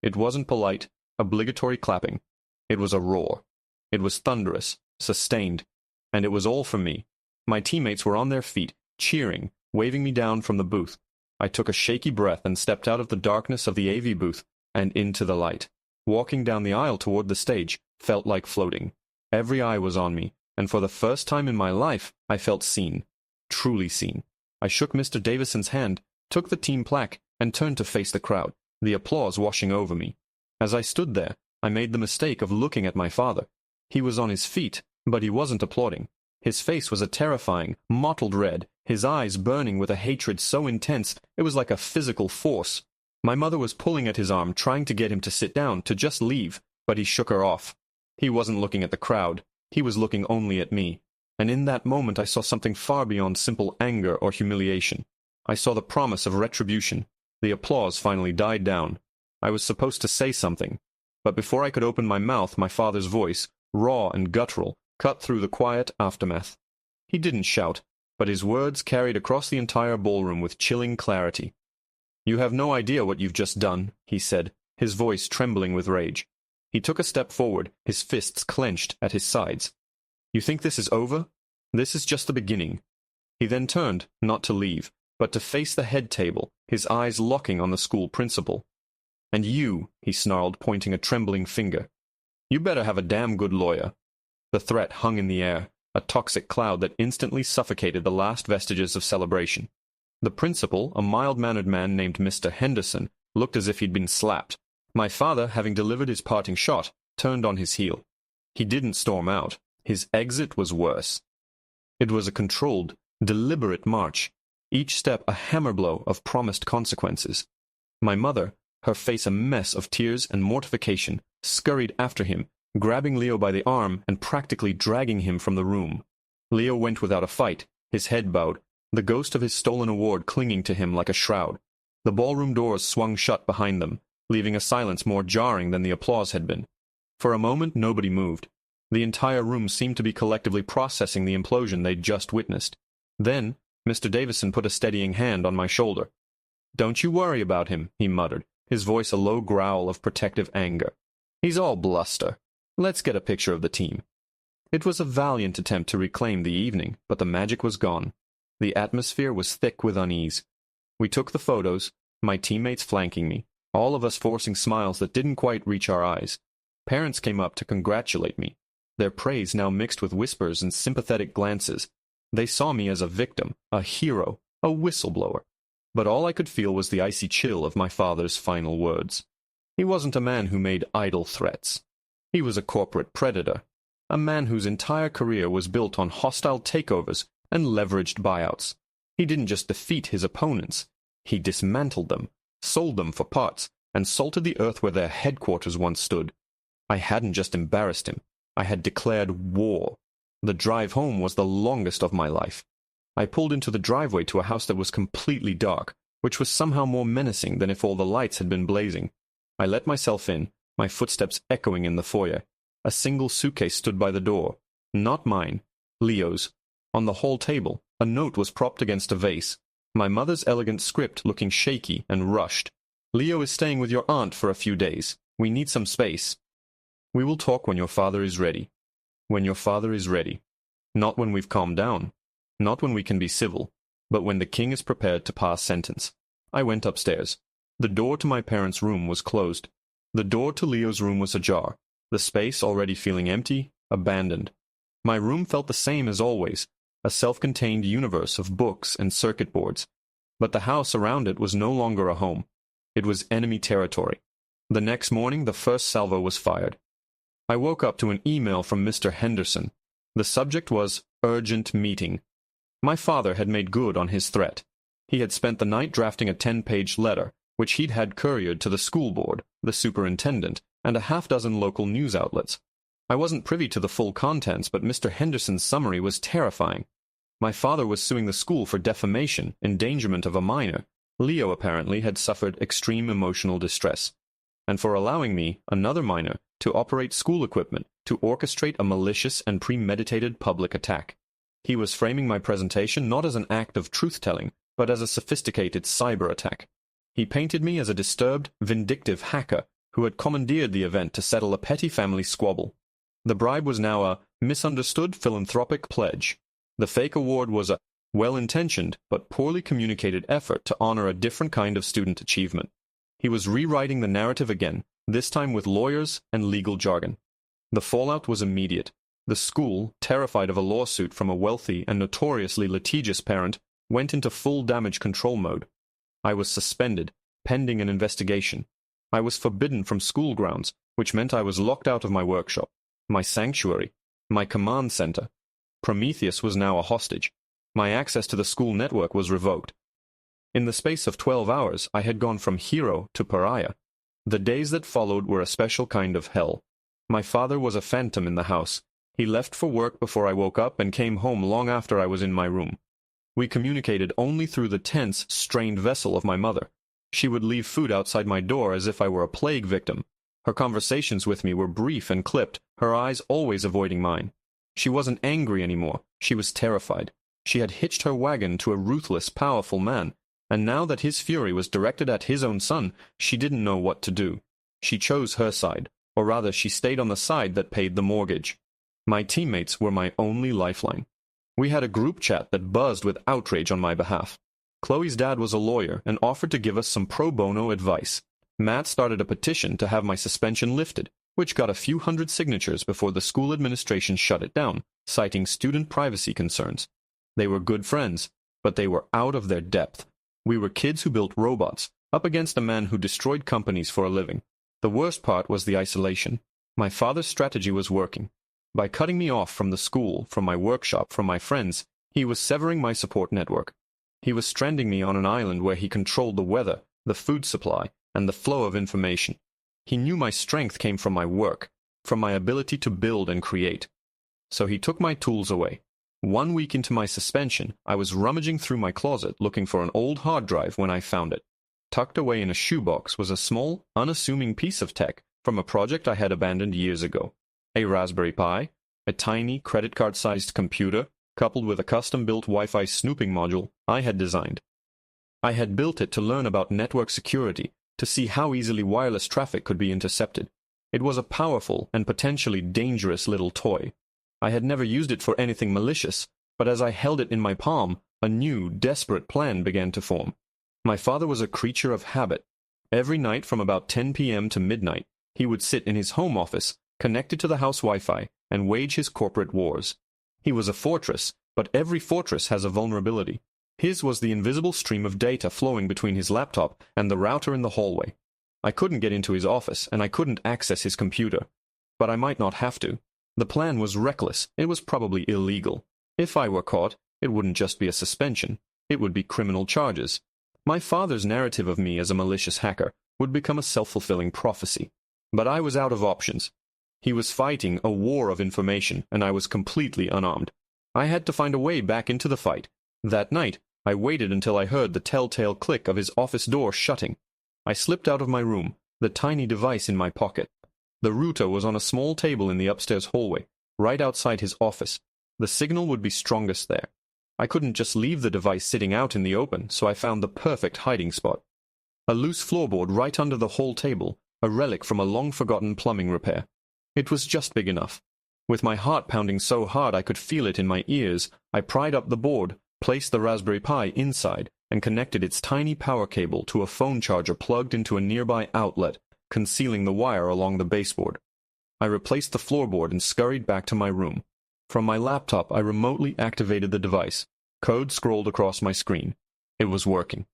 It wasn't polite, obligatory clapping. It was a roar. It was thunderous, sustained, and it was all for me. My teammates were on their feet, cheering, waving me down from the booth. I took a shaky breath and stepped out of the darkness of the AV booth and into the light. Walking down the aisle toward the stage felt like floating. Every eye was on me, and for the first time in my life, I felt seen, truly seen. I shook Mr. Davison's hand, took the team plaque, and turned to face the crowd, the applause washing over me. As I stood there, I made the mistake of looking at my father. He was on his feet, but he wasn't applauding. His face was a terrifying, mottled red, his eyes burning with a hatred so intense it was like a physical force. My mother was pulling at his arm, trying to get him to sit down, to just leave, but he shook her off. He wasn't looking at the crowd. He was looking only at me. And in that moment I saw something far beyond simple anger or humiliation. I saw the promise of retribution. The applause finally died down. I was supposed to say something, but before I could open my mouth, my father's voice, raw and guttural, cut through the quiet aftermath. He didn't shout, but his words carried across the entire ballroom with chilling clarity. "You have no idea what you've just done," he said, his voice trembling with rage. He took a step forward, his fists clenched at his sides. "You think this is over? This is just the beginning." He then turned, not to leave, but to face the head table, his eyes locking on the school principal. "And you," he snarled, pointing a trembling finger, "you better have a damn good lawyer." The threat hung in the air, a toxic cloud that instantly suffocated the last vestiges of celebration. The principal, a mild-mannered man named Mr. Henderson, looked as if he'd been slapped. My father, having delivered his parting shot, turned on his heel. He didn't storm out. His exit was worse. It was a controlled, deliberate march, each step a hammer blow of promised consequences. My mother, her face a mess of tears and mortification, scurried after him, grabbing Leo by the arm and practically dragging him from the room. Leo went without a fight, his head bowed, the ghost of his stolen award clinging to him like a shroud. The ballroom doors swung shut behind them, leaving a silence more jarring than the applause had been. For a moment nobody moved. The entire room seemed to be collectively processing the implosion they'd just witnessed. Then Mr. Davison put a steadying hand on my shoulder. "Don't you worry about him," he muttered, his voice a low growl of protective anger. "He's all bluster. Let's get a picture of the team." It was a valiant attempt to reclaim the evening, but the magic was gone. The atmosphere was thick with unease. We took the photos, my teammates flanking me, all of us forcing smiles that didn't quite reach our eyes. Parents came up to congratulate me, their praise now mixed with whispers and sympathetic glances. They saw me as a victim, a hero, a whistleblower. But all I could feel was the icy chill of my father's final words. He wasn't a man who made idle threats. He was a corporate predator, a man whose entire career was built on hostile takeovers and leveraged buyouts. He didn't just defeat his opponents. He dismantled them, sold them for parts, and salted the earth where their headquarters once stood. I hadn't just embarrassed him. I had declared war. The drive home was the longest of my life. I pulled into the driveway to a house that was completely dark, which was somehow more menacing than if all the lights had been blazing. I let myself in, my footsteps echoing in the foyer. A single suitcase stood by the door. Not mine, Leo's. On the hall table, a note was propped against a vase. My mother's elegant script looking shaky and rushed. "Leo is staying with your aunt for a few days. We need some space. We will talk when your father is ready." When your father is ready. Not when we've calmed down. Not when we can be civil. But when the king is prepared to pass sentence. I went upstairs. The door to my parents' room was closed. The door to Leo's room was ajar, the space already feeling empty, abandoned. My room felt the same as always, a self-contained universe of books and circuit boards. But the house around it was no longer a home. It was enemy territory. The next morning, the first salvo was fired. I woke up to an email from Mr. Henderson. The subject was urgent meeting. My father had made good on his threat. He had spent the night drafting a 10-page letter, which he'd had couriered to the school board, the superintendent, and a half-dozen local news outlets. I wasn't privy to the full contents, but Mr. Henderson's summary was terrifying. My father was suing the school for defamation, endangerment of a minor. Leo apparently had suffered extreme emotional distress, and for allowing me, another minor, to operate school equipment, to orchestrate a malicious and premeditated public attack. He was framing my presentation not as an act of truth-telling, but as a sophisticated cyber attack. He painted me as a disturbed, vindictive hacker who had commandeered the event to settle a petty family squabble. The bribe was now a misunderstood philanthropic pledge. The fake award was a well-intentioned but poorly communicated effort to honor a different kind of student achievement. He was rewriting the narrative again, this time with lawyers and legal jargon. The fallout was immediate. The school, terrified of a lawsuit from a wealthy and notoriously litigious parent, went into full damage control mode. I was suspended, pending an investigation. I was forbidden from school grounds, which meant I was locked out of my workshop, my sanctuary, my command center. Prometheus was now a hostage. My access to the school network was revoked. In the space of 12 hours, I had gone from hero to pariah. The days that followed were a special kind of hell. My father was a phantom in the house. He left for work before I woke up and came home long after I was in my room. We communicated only through the tense, strained vessel of my mother. She would leave food outside my door as if I were a plague victim. Her conversations with me were brief and clipped, her eyes always avoiding mine. She wasn't angry anymore. She was terrified. She had hitched her wagon to a ruthless, powerful man, and now that his fury was directed at his own son, she didn't know what to do. She chose her side, or rather she stayed on the side that paid the mortgage. My teammates were my only lifeline. We had a group chat that buzzed with outrage on my behalf. Chloe's dad was a lawyer and offered to give us some pro bono advice. Matt started a petition to have my suspension lifted, which got a few hundred signatures before the school administration shut it down, citing student privacy concerns. They were good friends, but they were out of their depth. We were kids who built robots, up against a man who destroyed companies for a living. The worst part was the isolation. My father's strategy was working. By cutting me off from the school, from my workshop, from my friends, he was severing my support network. He was stranding me on an island where he controlled the weather, the food supply, and the flow of information. He knew my strength came from my work, from my ability to build and create. So he took my tools away. 1 week into my suspension, I was rummaging through my closet looking for an old hard drive when I found it. Tucked away in a shoebox was a small, unassuming piece of tech from a project I had abandoned years ago. A Raspberry Pi, a tiny credit card-sized computer, coupled with a custom-built Wi-Fi snooping module I had designed. I had built it to learn about network security, to see how easily wireless traffic could be intercepted. It was a powerful and potentially dangerous little toy. I had never used it for anything malicious, but as I held it in my palm, a new, desperate plan began to form. My father was a creature of habit. Every night from about 10 p.m. to midnight, he would sit in his home office, connected to the house Wi-Fi, and wage his corporate wars. He was a fortress, but every fortress has a vulnerability. His was the invisible stream of data flowing between his laptop and the router in the hallway. I couldn't get into his office, and I couldn't access his computer. But I might not have to. The plan was reckless. It was probably illegal. If I were caught, it wouldn't just be a suspension. It would be criminal charges. My father's narrative of me as a malicious hacker would become a self-fulfilling prophecy. But I was out of options. He was fighting a war of information, and I was completely unarmed. I had to find a way back into the fight. That night, I waited until I heard the telltale click of his office door shutting. I slipped out of my room, the tiny device in my pocket. The router was on a small table in the upstairs hallway, right outside his office. The signal would be strongest there. I couldn't just leave the device sitting out in the open, so I found the perfect hiding spot. A loose floorboard right under the whole table, a relic from a long-forgotten plumbing repair. It was just big enough. With my heart pounding so hard I could feel it in my ears, I pried up the board, placed the Raspberry Pi inside, and connected its tiny power cable to a phone charger plugged into a nearby outlet, concealing the wire along the baseboard. I replaced the floorboard and scurried back to my room. From my laptop, I remotely activated the device. Code scrolled across my screen. It was working.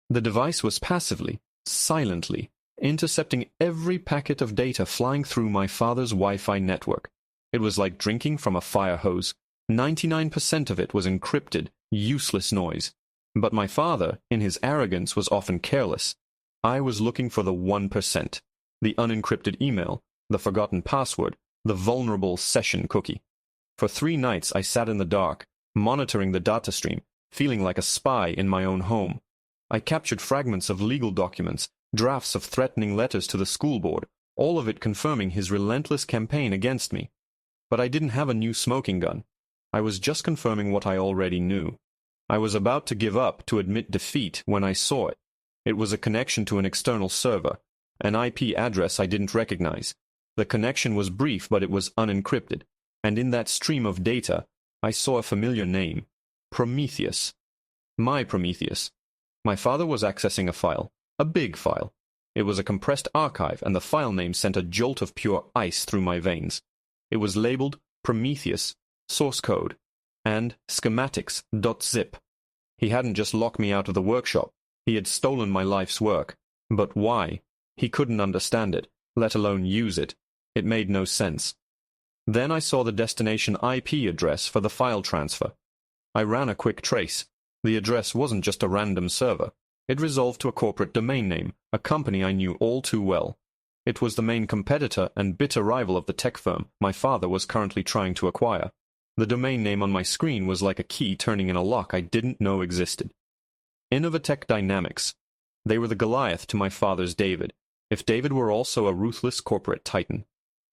The device was passively, silently, intercepting every packet of data flying through my father's Wi-Fi network. It was like drinking from a fire hose. 99% of it was encrypted, useless noise. But my father, in his arrogance, was often careless. I was looking for the 1%, the unencrypted email, the forgotten password, the vulnerable session cookie. For 3 nights I sat in the dark, monitoring the data stream, feeling like a spy in my own home. I captured fragments of legal documents, drafts of threatening letters to the school board, all of it confirming his relentless campaign against me. But I didn't have a new smoking gun. I was just confirming what I already knew. I was about to give up, to admit defeat, when I saw it. It was a connection to an external server, an IP address I didn't recognize. The connection was brief, but it was unencrypted, and in that stream of data, I saw a familiar name. Prometheus. My Prometheus. My father was accessing a file, a big file. It was a compressed archive, and the file name sent a jolt of pure ice through my veins. It was labeled Prometheus, source code, and schematics.zip. He hadn't just locked me out of the workshop. He had stolen my life's work. But why? He couldn't understand it, let alone use it. It made no sense. Then I saw the destination IP address for the file transfer. I ran a quick trace. The address wasn't just a random server. It resolved to a corporate domain name, a company I knew all too well. It was the main competitor and bitter rival of the tech firm my father was currently trying to acquire. The domain name on my screen was like a key turning in a lock I didn't know existed. Innovatech Dynamics. They were the Goliath to my father's David. If David were also a ruthless corporate titan.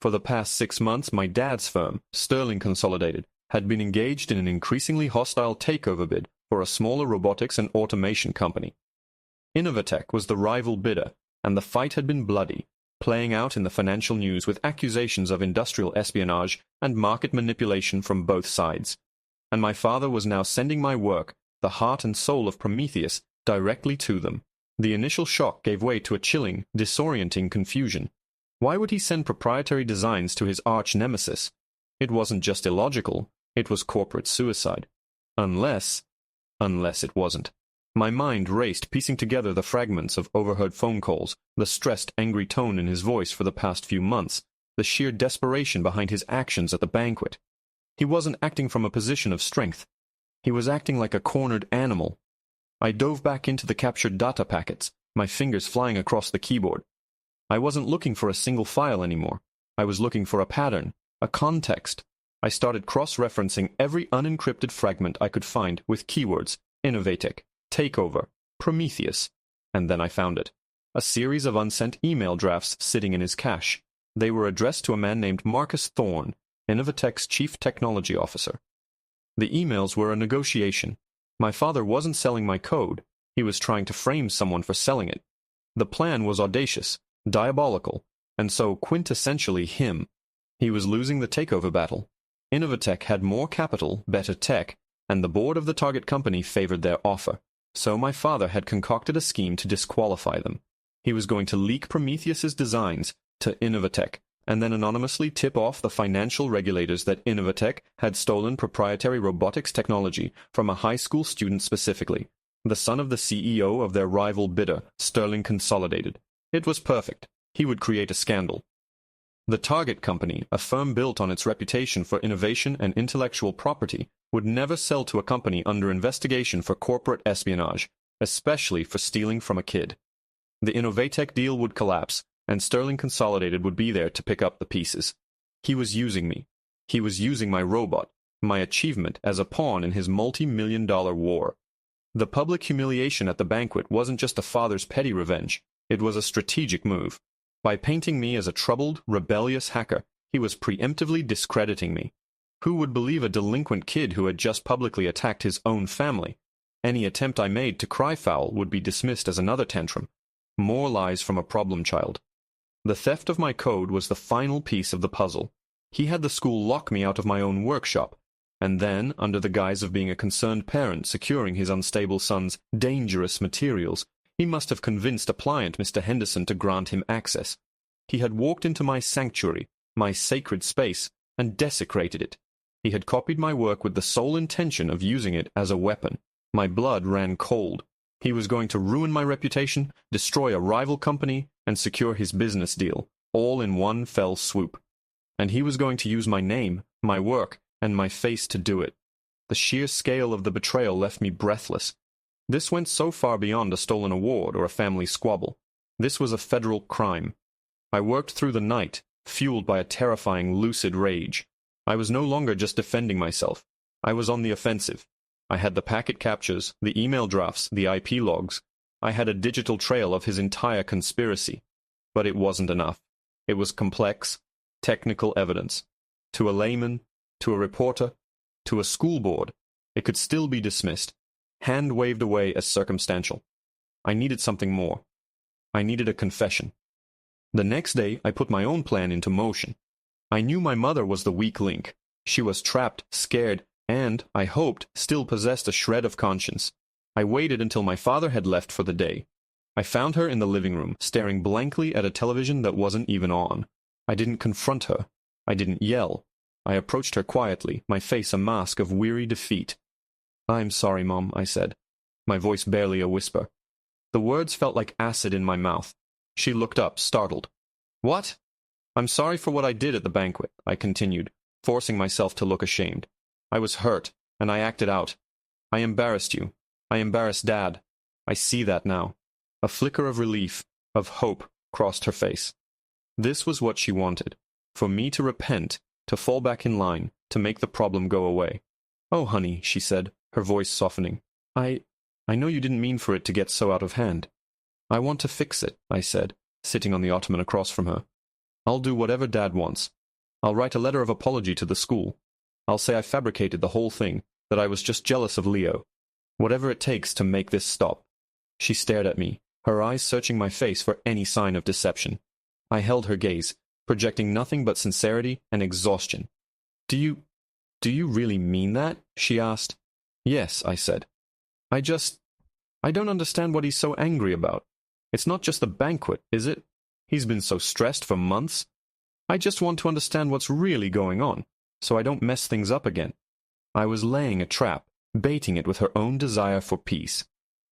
For the past 6 months, my dad's firm, Sterling Consolidated, had been engaged in an increasingly hostile takeover bid for a smaller robotics and automation company. Innovatech was the rival bidder, and the fight had been bloody, playing out in the financial news with accusations of industrial espionage and market manipulation from both sides. And my father was now sending my work, the heart and soul of Prometheus, directly to them. The initial shock gave way to a chilling, disorienting confusion. Why would he send proprietary designs to his arch-nemesis? It wasn't just illogical, it was corporate suicide. Unless it wasn't. My mind raced, piecing together the fragments of overheard phone calls, the stressed, angry tone in his voice for the past few months, the sheer desperation behind his actions at the banquet. He wasn't acting from a position of strength. He was acting like a cornered animal. I dove back into the captured data packets, my fingers flying across the keyboard. I wasn't looking for a single file anymore. I was looking for a pattern, a context. I started cross-referencing every unencrypted fragment I could find with keywords: Innovatech, Takeover, Prometheus, and then I found it. A series of unsent email drafts sitting in his cache. They were addressed to a man named Marcus Thorne, Innovatech's chief technology officer. The emails were a negotiation. My father wasn't selling my code. He was trying to frame someone for selling it. The plan was audacious, diabolical, and so quintessentially him. He was losing the takeover battle. Innovatech had more capital, better tech, and the board of the target company favored their offer. So my father had concocted a scheme to disqualify them. He was going to leak Prometheus's designs to Innovatech, and then anonymously tip off the financial regulators that Innovatech had stolen proprietary robotics technology from a high school student specifically, the son of the CEO of their rival bidder, Sterling Consolidated. It was perfect. He would create a scandal. The target company, a firm built on its reputation for innovation and intellectual property, would never sell to a company under investigation for corporate espionage, especially for stealing from a kid. The Innovatech deal would collapse, and Sterling Consolidated would be there to pick up the pieces. He was using me. He was using my robot, my achievement, as a pawn in his multi-million-dollar war. The public humiliation at the banquet wasn't just a father's petty revenge. It was a strategic move. By painting me as a troubled, rebellious hacker, he was preemptively discrediting me. Who would believe a delinquent kid who had just publicly attacked his own family? Any attempt I made to cry foul would be dismissed as another tantrum. More lies from a problem child. The theft of my code was the final piece of the puzzle. He had the school lock me out of my own workshop, and then, under the guise of being a concerned parent securing his unstable son's dangerous materials, he must have convinced a pliant Mr. Henderson to grant him access. He had walked into my sanctuary, my sacred space, and desecrated it. He had copied my work with the sole intention of using it as a weapon. My blood ran cold. He was going to ruin my reputation, destroy a rival company, and secure his business deal, all in one fell swoop. And he was going to use my name, my work, and my face to do it. The sheer scale of the betrayal left me breathless. This went so far beyond a stolen award or a family squabble. This was a federal crime. I worked through the night, fueled by a terrifying, lucid rage. I was no longer just defending myself. I was on the offensive. I had the packet captures, the email drafts, the IP logs. I had a digital trail of his entire conspiracy. But it wasn't enough. It was complex, technical evidence. To a layman, to a reporter, to a school board, it could still be dismissed, hand-waved away as circumstantial. I needed something more. I needed a confession. The next day, I put my own plan into motion. I knew my mother was the weak link. She was trapped, scared, and, I hoped, still possessed a shred of conscience. I waited until my father had left for the day. I found her in the living room, staring blankly at a television that wasn't even on. I didn't confront her. I didn't yell. I approached her quietly, my face a mask of weary defeat. "I'm sorry, Mom," I said, my voice barely a whisper. The words felt like acid in my mouth. She looked up, startled. "What?" "I'm sorry for what I did at the banquet," I continued, forcing myself to look ashamed. "I was hurt, and I acted out. I embarrassed you. I embarrassed Dad. I see that now." A flicker of relief, of hope, crossed her face. This was what she wanted, for me to repent, to fall back in line, to make the problem go away. "Oh, honey," she said, her voice softening. I know you didn't mean for it to get so out of hand." "I want to fix it," I said. sitting on the ottoman across from her. "I'll do whatever Dad wants. I'll write a letter of apology to the school. I'll say I fabricated the whole thing, that I was just jealous of Leo. Whatever it takes to make this stop." She stared at me, her eyes searching my face for any sign of deception. I held her gaze, projecting nothing but sincerity and exhaustion. Do you really mean that?" she asked. "Yes," I said. I don't understand what he's so angry about. It's not just the banquet, is it? He's been so stressed for months. I just want to understand what's really going on, so I don't mess things up again." I was laying a trap, baiting it with her own desire for peace.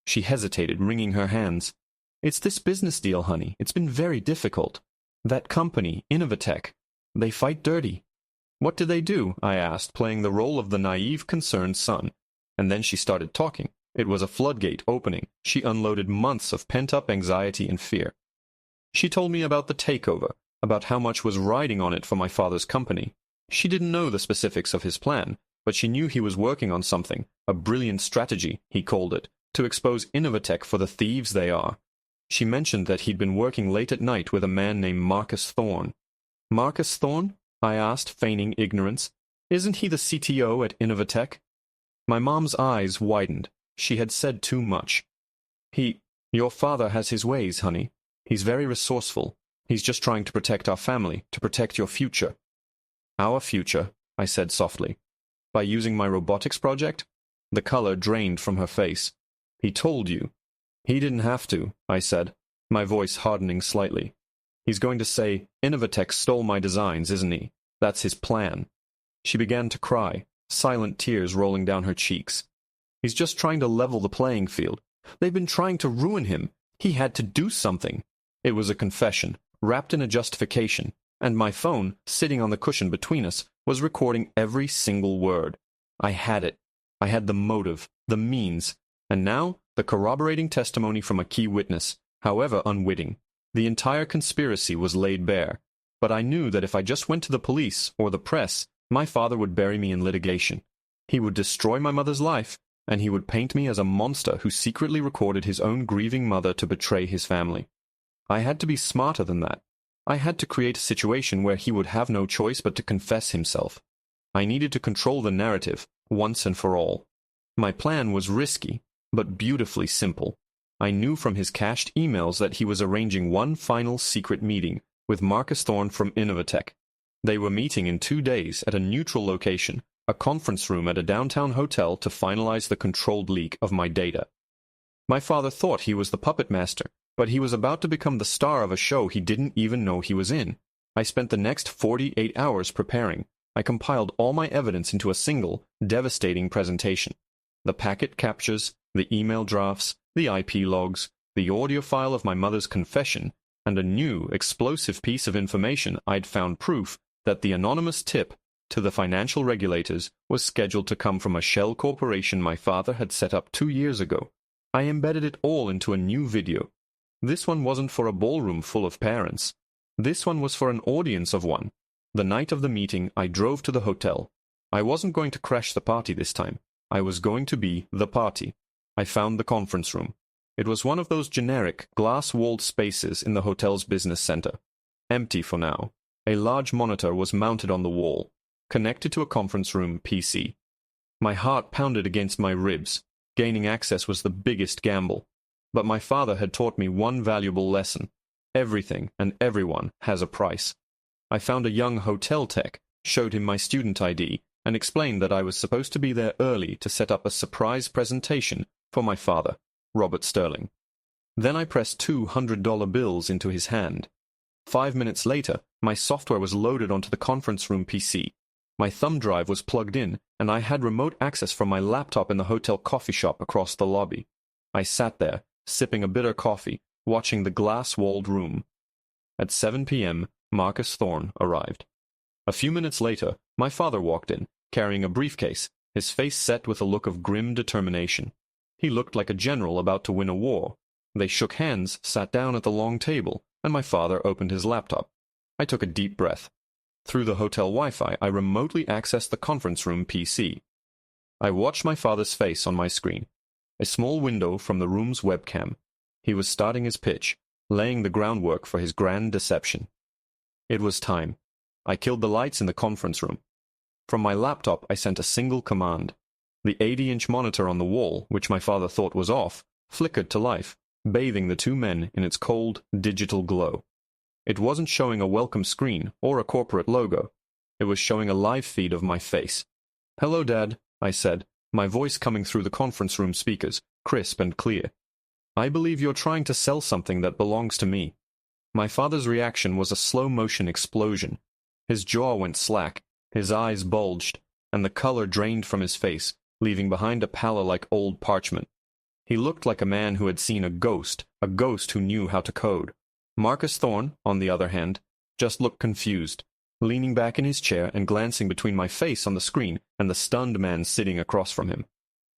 She hesitated, wringing her hands. "It's this business deal, honey. It's been very difficult. That company, Innovatech, they fight dirty." "What did they do?" I asked, playing the role of the naive, concerned son. And then she started talking. It was a floodgate opening. She unloaded months of pent-up anxiety and fear. She told me about the takeover, about how much was riding on it for my father's company. She didn't know the specifics of his plan, but she knew he was working on something, a brilliant strategy, he called it, to expose Innovatech for the thieves they are. She mentioned that he'd been working late at night with a man named Marcus Thorne. "Marcus Thorne?" I asked, feigning ignorance. "Isn't he the CTO at Innovatech?" My mom's eyes widened. She had said too much. Your father has his ways, honey. He's very resourceful. He's just trying to protect our family, to protect your future." "Our future," I said softly. "By using my robotics project?" The color drained from her face. "He told you." "He didn't have to," I said, my voice hardening slightly. "He's going to say, Innovatech stole my designs, isn't he? That's his plan." She began to cry, silent tears rolling down her cheeks. "He's just trying to level the playing field. They've been trying to ruin him. He had to do something." It was a confession, wrapped in a justification, and my phone, sitting on the cushion between us, was recording every single word. I had it. I had the motive, the means, and now the corroborating testimony from a key witness, however unwitting. The entire conspiracy was laid bare, but I knew that if I just went to the police or the press, my father would bury me in litigation. He would destroy my mother's life, and he would paint me as a monster who secretly recorded his own grieving mother to betray his family. I had to be smarter than that. I had to create a situation where he would have no choice but to confess himself. I needed to control the narrative, once and for all. My plan was risky, but beautifully simple. I knew from his cached emails that he was arranging one final secret meeting with Marcus Thorne from Innovatech. They were meeting in 2 days at a neutral location, a conference room at a downtown hotel, to finalize the controlled leak of my data. My father thought he was the puppet master, but he was about to become the star of a show he didn't even know he was in. I spent the next 48 hours preparing. I compiled all my evidence into a single, devastating presentation. The packet captures, the email drafts, the IP logs, the audio file of my mother's confession, and a new, explosive piece of information I'd found proof that the anonymous tip to the financial regulators was scheduled to come from a shell corporation my father had set up 2 years ago. I embedded it all into a new video. This one wasn't for a ballroom full of parents. This one was for an audience of one. The night of the meeting, I drove to the hotel. I wasn't going to crash the party this time. I was going to be the party. I found the conference room. It was one of those generic, glass-walled spaces in the hotel's business center. Empty for now. A large monitor was mounted on the wall, connected to a conference room PC. My heart pounded against my ribs. Gaining access was the biggest gamble. But my father had taught me one valuable lesson. Everything and everyone has a price. I found a young hotel tech, showed him my student ID, and explained that I was supposed to be there early to set up a surprise presentation for my father, Robert Sterling. Then I pressed $200 bills into his hand. 5 minutes later, my software was loaded onto the conference room PC. My thumb drive was plugged in, and I had remote access from my laptop in the hotel coffee shop across the lobby. I sat there, sipping a bitter coffee, watching the glass-walled room. At 7 p.m., Marcus Thorne arrived. A few minutes later, my father walked in, carrying a briefcase, his face set with a look of grim determination. He looked like a general about to win a war. They shook hands, sat down at the long table, and my father opened his laptop. I took a deep breath. Through the hotel Wi-Fi, I remotely accessed the conference room PC. I watched my father's face on my screen, a small window from the room's webcam. He was starting his pitch, laying the groundwork for his grand deception. It was time. I killed the lights in the conference room. From my laptop, I sent a single command. The 80-inch monitor on the wall, which my father thought was off, flickered to life, bathing the two men in its cold, digital glow. It wasn't showing a welcome screen or a corporate logo. It was showing a live feed of my face. "Hello, Dad," I said, my voice coming through the conference room speakers, crisp and clear. "I believe you're trying to sell something that belongs to me." My father's reaction was a slow-motion explosion. His jaw went slack, his eyes bulged, and the color drained from his face, leaving behind a pallor like old parchment. He looked like a man who had seen a ghost who knew how to code. Marcus Thorne, on the other hand, just looked confused, leaning back in his chair and glancing between my face on the screen and the stunned man sitting across from him.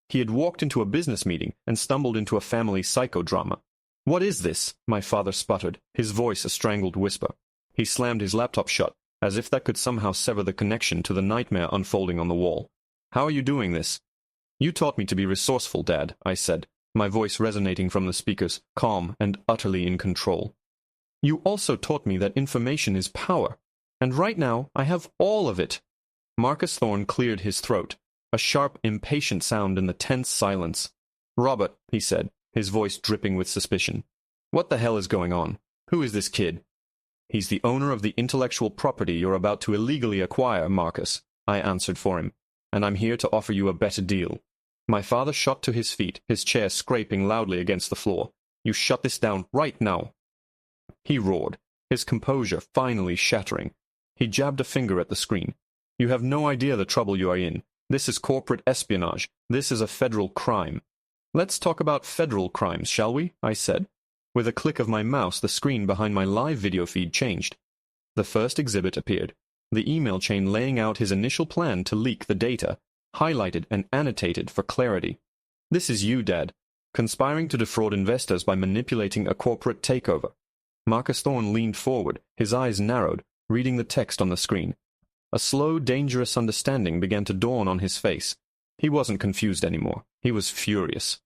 He had walked into a business meeting and stumbled into a family psychodrama. "What is this?" my father sputtered, his voice a strangled whisper. He slammed his laptop shut, as if that could somehow sever the connection to the nightmare unfolding on the wall. "How are you doing this?" "You taught me to be resourceful, Dad," I said, my voice resonating from the speakers, calm and utterly in control. "You also taught me that information is power, and right now I have all of it." Marcus Thorne cleared his throat, a sharp, impatient sound in the tense silence. "Robert," he said, his voice dripping with suspicion, "what the hell is going on? Who is this kid?" "He's the owner of the intellectual property you're about to illegally acquire, Marcus," I answered for him, "and I'm here to offer you a better deal." My father shot to his feet, his chair scraping loudly against the floor. "You shut this down right now!" He roared, his composure finally shattering. He jabbed a finger at the screen. "You have no idea the trouble you are in. This is corporate espionage. This is a federal crime." "Let's talk about federal crimes, shall we?" I said. With a click of my mouse, the screen behind my live video feed changed. The first exhibit appeared, the email chain laying out his initial plan to leak the data, highlighted and annotated for clarity. "This is you, Dad, conspiring to defraud investors by manipulating a corporate takeover." Marcus Thorne leaned forward, his eyes narrowed, reading the text on the screen. A slow, dangerous understanding began to dawn on his face. He wasn't confused anymore. He was furious.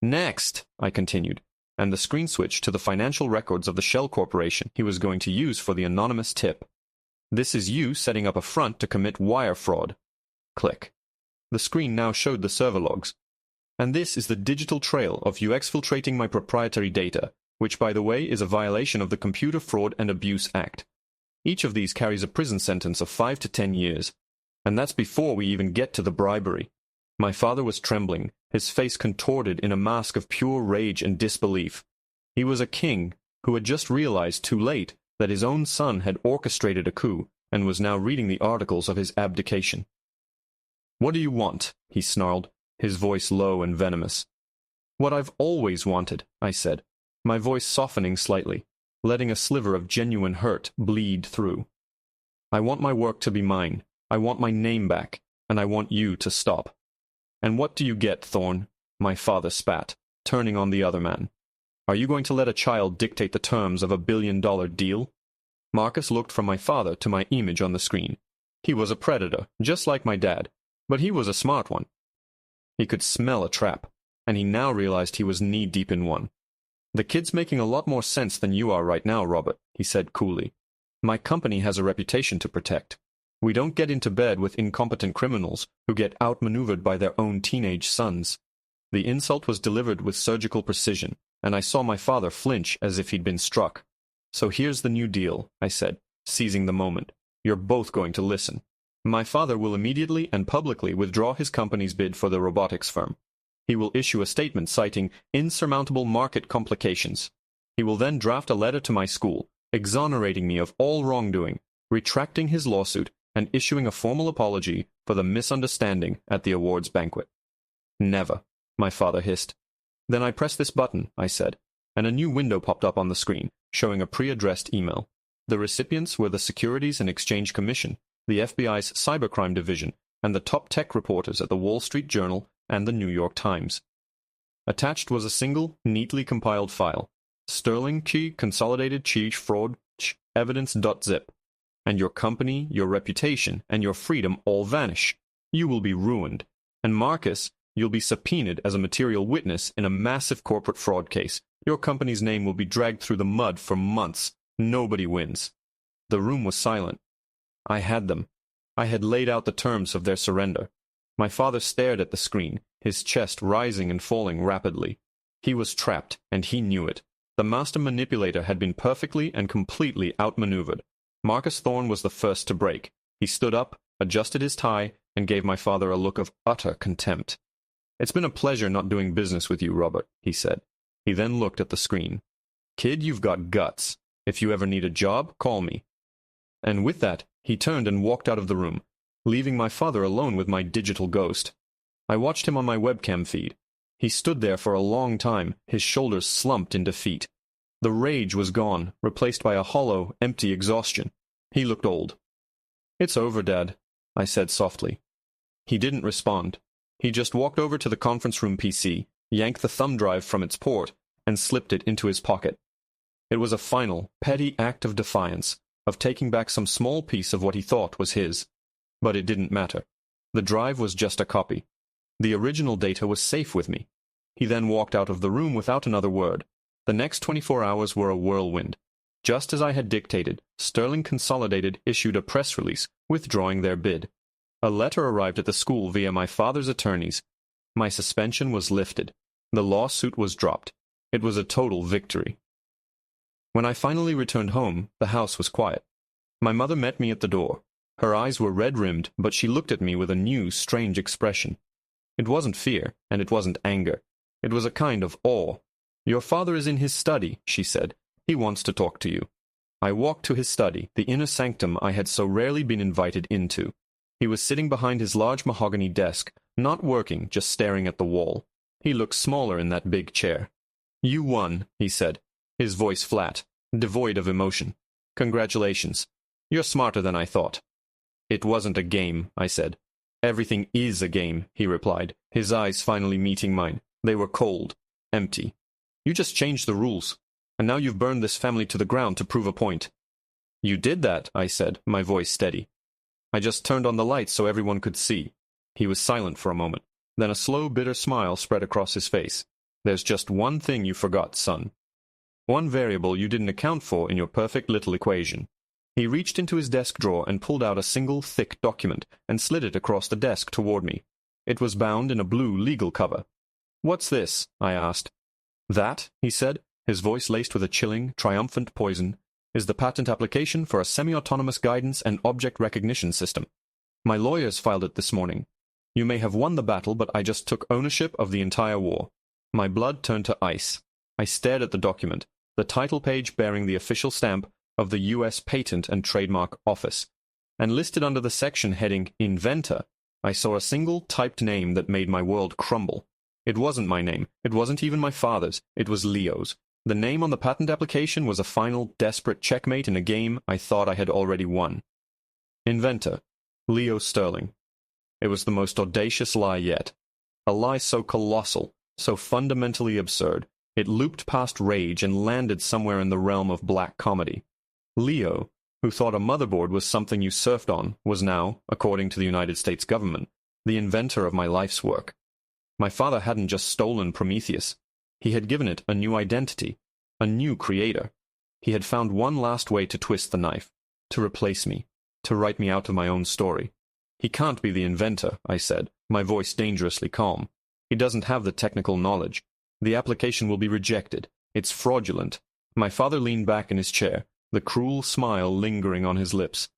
"Next," I continued, and the screen switched to the financial records of the shell corporation he was going to use for the anonymous tip. "This is you setting up a front to commit wire fraud." Click. The screen now showed the server logs. "And this is the digital trail of you exfiltrating my proprietary data, which, by the way, is a violation of the Computer Fraud and Abuse Act. Each of these carries a prison sentence of 5 to 10 years. And that's before we even get to the bribery." My father was trembling, his face contorted in a mask of pure rage and disbelief. He was a king who had just realized too late that his own son had orchestrated a coup and was now reading the articles of his abdication. "What do you want?" he snarled, his voice low and venomous. "What I've always wanted," I said, my voice softening slightly, letting a sliver of genuine hurt bleed through. "I want my work to be mine. I want my name back, and I want you to stop." "And what do you get, Thorne?" my father spat, turning on the other man. "Are you going to let a child dictate the terms of $1 billion deal?" Marcus looked from my father to my image on the screen. He was a predator, just like my dad, but he was a smart one. He could smell a trap, and he now realized he was knee-deep in one. "The kid's making a lot more sense than you are right now, Robert," he said coolly. "My company has a reputation to protect. We don't get into bed with incompetent criminals who get outmaneuvered by their own teenage sons." The insult was delivered with surgical precision, and I saw my father flinch as if he'd been struck. "So here's the new deal," I said, seizing the moment. "You're both going to listen. My father will immediately and publicly withdraw his company's bid for the robotics firm. He will issue a statement citing insurmountable market complications. He will then draft a letter to my school, exonerating me of all wrongdoing, retracting his lawsuit, and issuing a formal apology for the misunderstanding at the awards banquet." "Never," my father hissed. "Then I pressed this button," I said, and a new window popped up on the screen, showing a pre-addressed email. The recipients were the Securities and Exchange Commission, the FBI's Cybercrime Division, and the top tech reporters at the Wall Street Journal and the New York Times. Attached was a single, neatly compiled file, Sterling Key Consolidated Cheech Fraud Evidence.zip. "And your company, your reputation, and your freedom all vanish. You will be ruined. And Marcus, You'll be subpoenaed as a material witness in a massive corporate fraud case. Your company's name will be dragged through the mud for months. Nobody wins." The room was silent. I had them. I had laid out the terms of their surrender. My father stared at the screen, his chest rising and falling rapidly. He was trapped, and he knew it. The master manipulator had been perfectly and completely outmaneuvered. Marcus Thorne was the first to break. He stood up, adjusted his tie, and gave my father a look of utter contempt. "It's been a pleasure not doing business with you, Robert," he said. He then looked at the screen. "Kid, you've got guts. If you ever need a job, call me." And with that, he turned and walked out of the room, leaving my father alone with my digital ghost. I watched him on my webcam feed. He stood there for a long time, his shoulders slumped in defeat. The rage was gone, replaced by a hollow, empty exhaustion. He looked old. "It's over, Dad," I said softly. He didn't respond. He just walked over to the conference room PC, yanked the thumb drive from its port, and slipped it into his pocket. It was a final, petty act of defiance, of taking back some small piece of what he thought was his. But it didn't matter. The drive was just a copy. The original data was safe with me. He then walked out of the room without another word. The next 24 hours were a whirlwind. Just as I had dictated, Sterling Consolidated issued a press release withdrawing their bid. A letter arrived at the school via my father's attorneys. My suspension was lifted. The lawsuit was dropped. It was a total victory. When I finally returned home, the house was quiet. My mother met me at the door. Her eyes were red-rimmed, but she looked at me with a new, strange expression. It wasn't fear, and it wasn't anger. It was a kind of awe. "Your father is in his study," she said. "He wants to talk to you." I walked to his study, the inner sanctum I had so rarely been invited into. He was sitting behind his large mahogany desk, not working, just staring at the wall. He looked smaller in that big chair. "You won," he said, his voice flat, devoid of emotion. "Congratulations. You're smarter than I thought." "It wasn't a game," I said. "Everything is a game," he replied, his eyes finally meeting mine. They were cold, empty. "You just changed the rules, and now you've burned this family to the ground to prove a point." "You did that," I said, my voice steady. "I just turned on the lights so everyone could see." He was silent for a moment. Then a slow, bitter smile spread across his face. "There's just one thing you forgot, son. One variable you didn't account for in your perfect little equation." He reached into his desk drawer and pulled out a single, thick document and slid it across the desk toward me. It was bound in a blue legal cover. "What's this?" I asked. "That," he said, his voice laced with a chilling, triumphant poison, "is the patent application for a semi-autonomous guidance and object recognition system. My lawyers filed it this morning. You may have won the battle, but I just took ownership of the entire war." My blood turned to ice. I stared at the document, the title page bearing the official stamp of the U.S. Patent and Trademark Office, and listed under the section heading Inventor, I saw a single typed name that made my world crumble. It wasn't my name. It wasn't even my father's. It was Leo's. The name on the patent application was a final, desperate checkmate in a game I thought I had already won. Inventor, Leo Sterling. It was the most audacious lie yet. A lie so colossal, so fundamentally absurd, it looped past rage and landed somewhere in the realm of black comedy. Leo, who thought a motherboard was something you surfed on, was now, according to the United States government, the inventor of my life's work. My father hadn't just stolen Prometheus. He had given it a new identity, a new creator. He had found one last way to twist the knife, to replace me, to write me out of my own story. "He can't be the inventor," I said, my voice dangerously calm. "He doesn't have the technical knowledge. The application will be rejected. It's fraudulent." My father leaned back in his chair, the cruel smile lingering on his lips.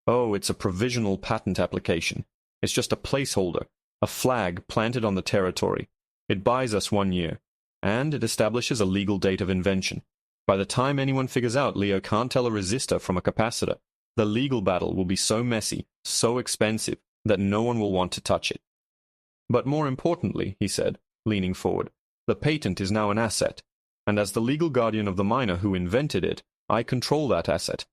"Oh, it's a provisional patent application. It's just a placeholder, a flag planted on the territory. It buys us 1 year, and it establishes a legal date of invention. By the time anyone figures out Leo can't tell a resistor from a capacitor, the legal battle will be so messy, so expensive, that no one will want to touch it. But more importantly," he said, leaning forward, "the patent is now an asset, and as the legal guardian of the miner who invented it, I control that asset."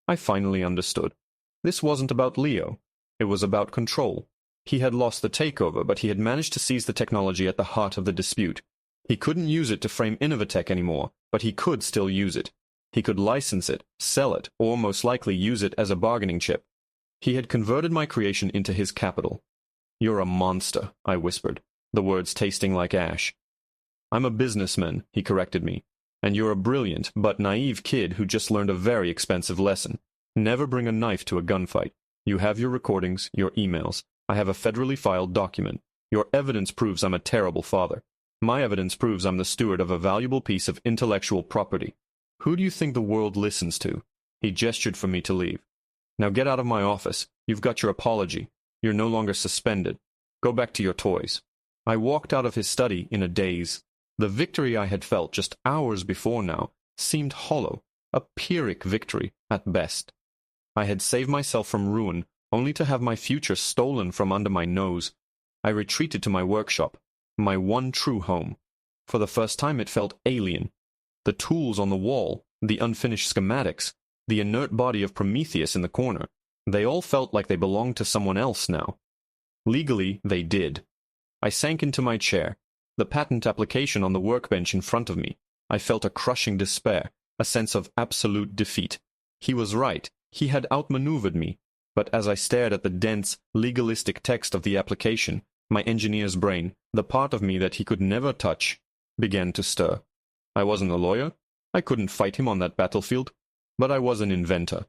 I finally understood. This wasn't about Leo. It was about control. He had lost the takeover, but he had managed to seize the technology at the heart of the dispute. He couldn't use it to frame Innovatech anymore, but he could still use it. He could license it, sell it, or most likely use it as a bargaining chip. He had converted my creation into his capital. "You're a monster," I whispered. the words tasting like ash. "I'm a businessman," he corrected me, "and you're a brilliant but naive kid who just learned a very expensive lesson. Never bring a knife to a gunfight. You have your recordings, your emails. I have a federally filed document. Your evidence proves I'm a terrible father. My evidence proves I'm the steward of a valuable piece of intellectual property. Who do you think the world listens to?" He gestured for me to leave. "Now get out of my office. You've got your apology. You're no longer suspended. Go back to your toys." I walked out of his study in a daze. The victory I had felt just hours before now seemed hollow, a Pyrrhic victory at best. I had saved myself from ruin, only to have my future stolen from under my nose. I retreated to my workshop, my one true home. For the first time it felt alien. The tools on the wall, the unfinished schematics, the inert body of Prometheus in the corner, they all felt like they belonged to someone else now. Legally, they did. I sank into my chair, the patent application on the workbench in front of me. I felt a crushing despair, a sense of absolute defeat. He was right. He had outmaneuvered me. But as I stared at the dense, legalistic text of the application, my engineer's brain, the part of me that he could never touch, began to stir. I wasn't a lawyer. I couldn't fight him on that battlefield. But I was an inventor.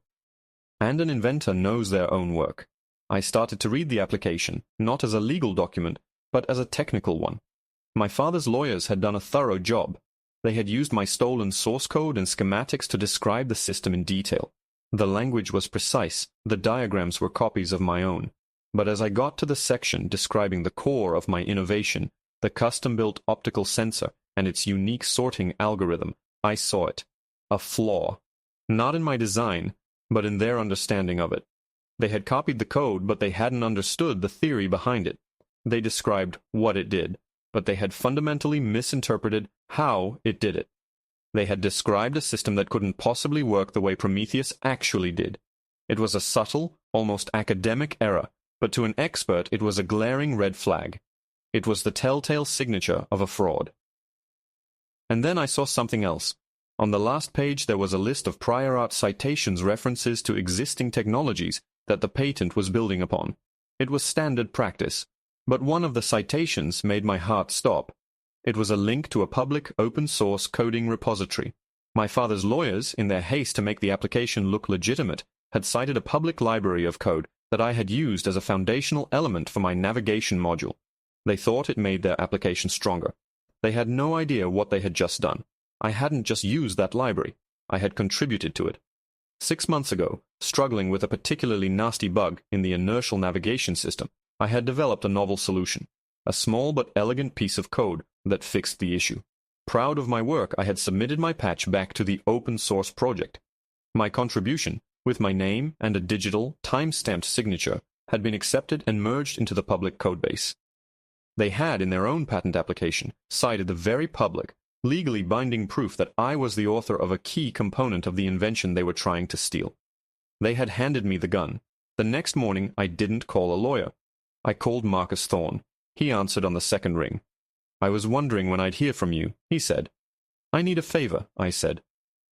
And an inventor knows their own work. I started to read the application, not as a legal document, but as a technical one. My father's lawyers had done a thorough job. They had used my stolen source code and schematics to describe the system in detail. The language was precise, the diagrams were copies of my own. But as I got to the section describing the core of my innovation, the custom-built optical sensor and its unique sorting algorithm, I saw it. A flaw. Not in my design, but in their understanding of it. They had copied the code, but they hadn't understood the theory behind it. They described what it did, but they had fundamentally misinterpreted how it did it. They had described a system that couldn't possibly work the way Prometheus actually did. It was a subtle, almost academic error, but to an expert it was a glaring red flag. It was the telltale signature of a fraud. And then I saw something else. On the last page there was a list of prior art citations, references to existing technologies that the patent was building upon. It was standard practice. But one of the citations made my heart stop. It was a link to a public open-source coding repository. My father's lawyers, in their haste to make the application look legitimate, had cited a public library of code that I had used as a foundational element for my navigation module. They thought it made their application stronger. They had no idea what they had just done. I hadn't just used that library. I had contributed to it. 6 months ago, struggling with a particularly nasty bug in the inertial navigation system, I had developed a novel solution, a small but elegant piece of code that fixed the issue. Proud of my work, I had submitted my patch back to the open-source project. My contribution, with my name and a digital, time-stamped signature, had been accepted and merged into the public codebase. They had, in their own patent application, cited the very public, legally binding proof that I was the author of a key component of the invention they were trying to steal. They had handed me the gun. The next morning, I didn't call a lawyer. I called Marcus Thorne. He answered on the second ring. "I was wondering when I'd hear from you," he said. "I need a favor," I said,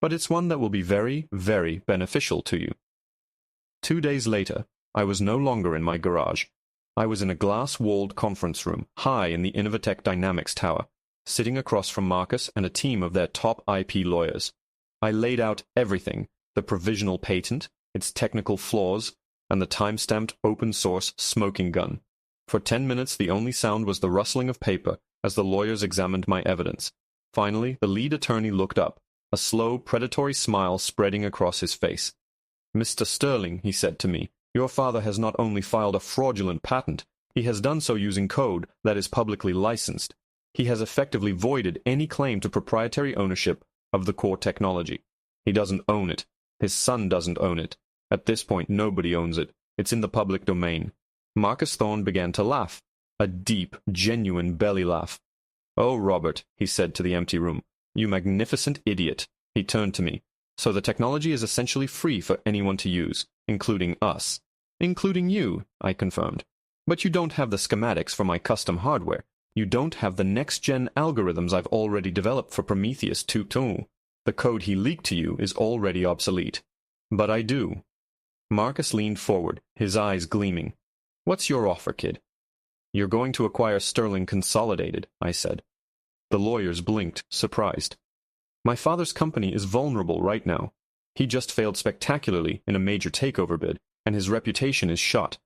"but it's one that will be very, very beneficial to you." 2 days later, I was no longer in my garage. I was in a glass-walled conference room, high in the Innovatech Dynamics Tower, sitting across from Marcus and a team of their top IP lawyers. I laid out everything, the provisional patent, its technical flaws, and the time-stamped open-source smoking gun. For 10 minutes the only sound was the rustling of paper as the lawyers examined my evidence. Finally, the lead attorney looked up, a slow, predatory smile spreading across his face. "Mr. Sterling," he said to me, "your father has not only filed a fraudulent patent, he has done so using code that is publicly licensed. He has effectively voided any claim to proprietary ownership of the core technology. He doesn't own it. His son doesn't own it. At this point, nobody owns it. It's in the public domain." Marcus Thorne began to laugh, a deep, genuine belly laugh. "Oh, Robert," he said to the empty room, "you magnificent idiot." He turned to me. "So the technology is essentially free for anyone to use, including us." "Including you," I confirmed. "But you don't have the schematics for my custom hardware. You don't have the next-gen algorithms I've already developed for Prometheus 2.0. The code he leaked to you is already obsolete." "But I do." Marcus leaned forward, his eyes gleaming. "What's your offer, kid?" You're going to acquire Sterling Consolidated, I said. The lawyers blinked, surprised. My father's company is vulnerable right now. He just failed spectacularly in a major takeover bid, and his reputation is shot.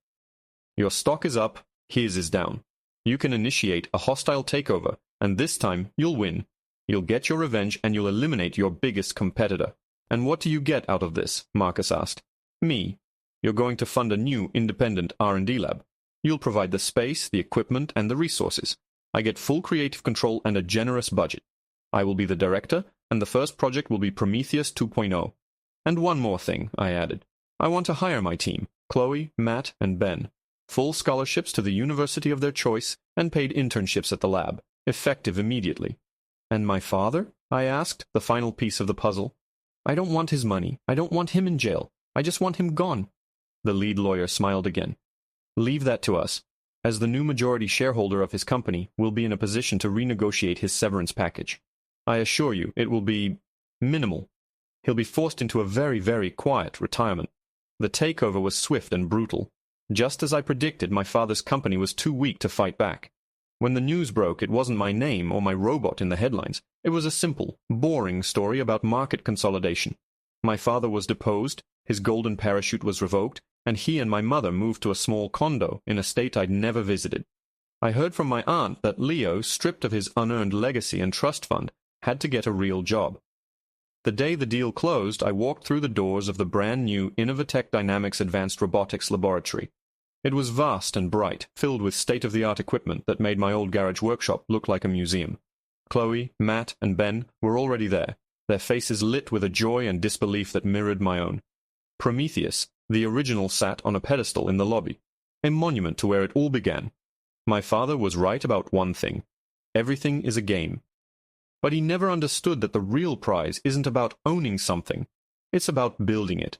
Your stock is up, his is down. You can initiate a hostile takeover, and this time you'll win. You'll get your revenge and you'll eliminate your biggest competitor. And what do you get out of this? Marcus asked. Me. You're going to fund a new independent R&D lab. You'll provide the space, the equipment, and the resources. I get full creative control and a generous budget. I will be the director, and the first project will be Prometheus 2.0. And one more thing, I added. I want to hire my team, Chloe, Matt, and Ben. Full scholarships to the university of their choice, and paid internships at the lab, effective immediately. And my father? I asked, the final piece of the puzzle. I don't want his money. I don't want him in jail. I just want him gone. The lead lawyer smiled again. Leave that to us. As the new majority shareholder of his company, we'll be in a position to renegotiate his severance package. I assure you, it will be minimal. He'll be forced into a very, very quiet retirement. The takeover was swift and brutal. Just as I predicted, my father's company was too weak to fight back. When the news broke, it wasn't my name or my robot in the headlines. It was a simple, boring story about market consolidation. My father was deposed, his golden parachute was revoked, and he and my mother moved to a small condo in a state I'd never visited. I heard from my aunt that Leo, stripped of his unearned legacy and trust fund, had to get a real job. The day the deal closed, I walked through the doors of the brand-new Innovatech Dynamics Advanced Robotics Laboratory. It was vast and bright, filled with state-of-the-art equipment that made my old garage workshop look like a museum. Chloe, Matt, and Ben were already there, their faces lit with a joy and disbelief that mirrored my own. Prometheus, the original, sat on a pedestal in the lobby, a monument to where it all began. My father was right about one thing. Everything is a game. But he never understood that the real prize isn't about owning something. It's about building it.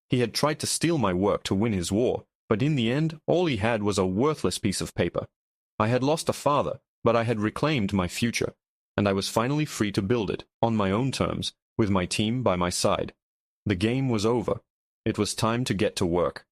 He had tried to steal my work to win his war, but in the end, all he had was a worthless piece of paper. I had lost a father, but I had reclaimed my future, and I was finally free to build it, on my own terms, with my team by my side. The game was over. It was time to get to work.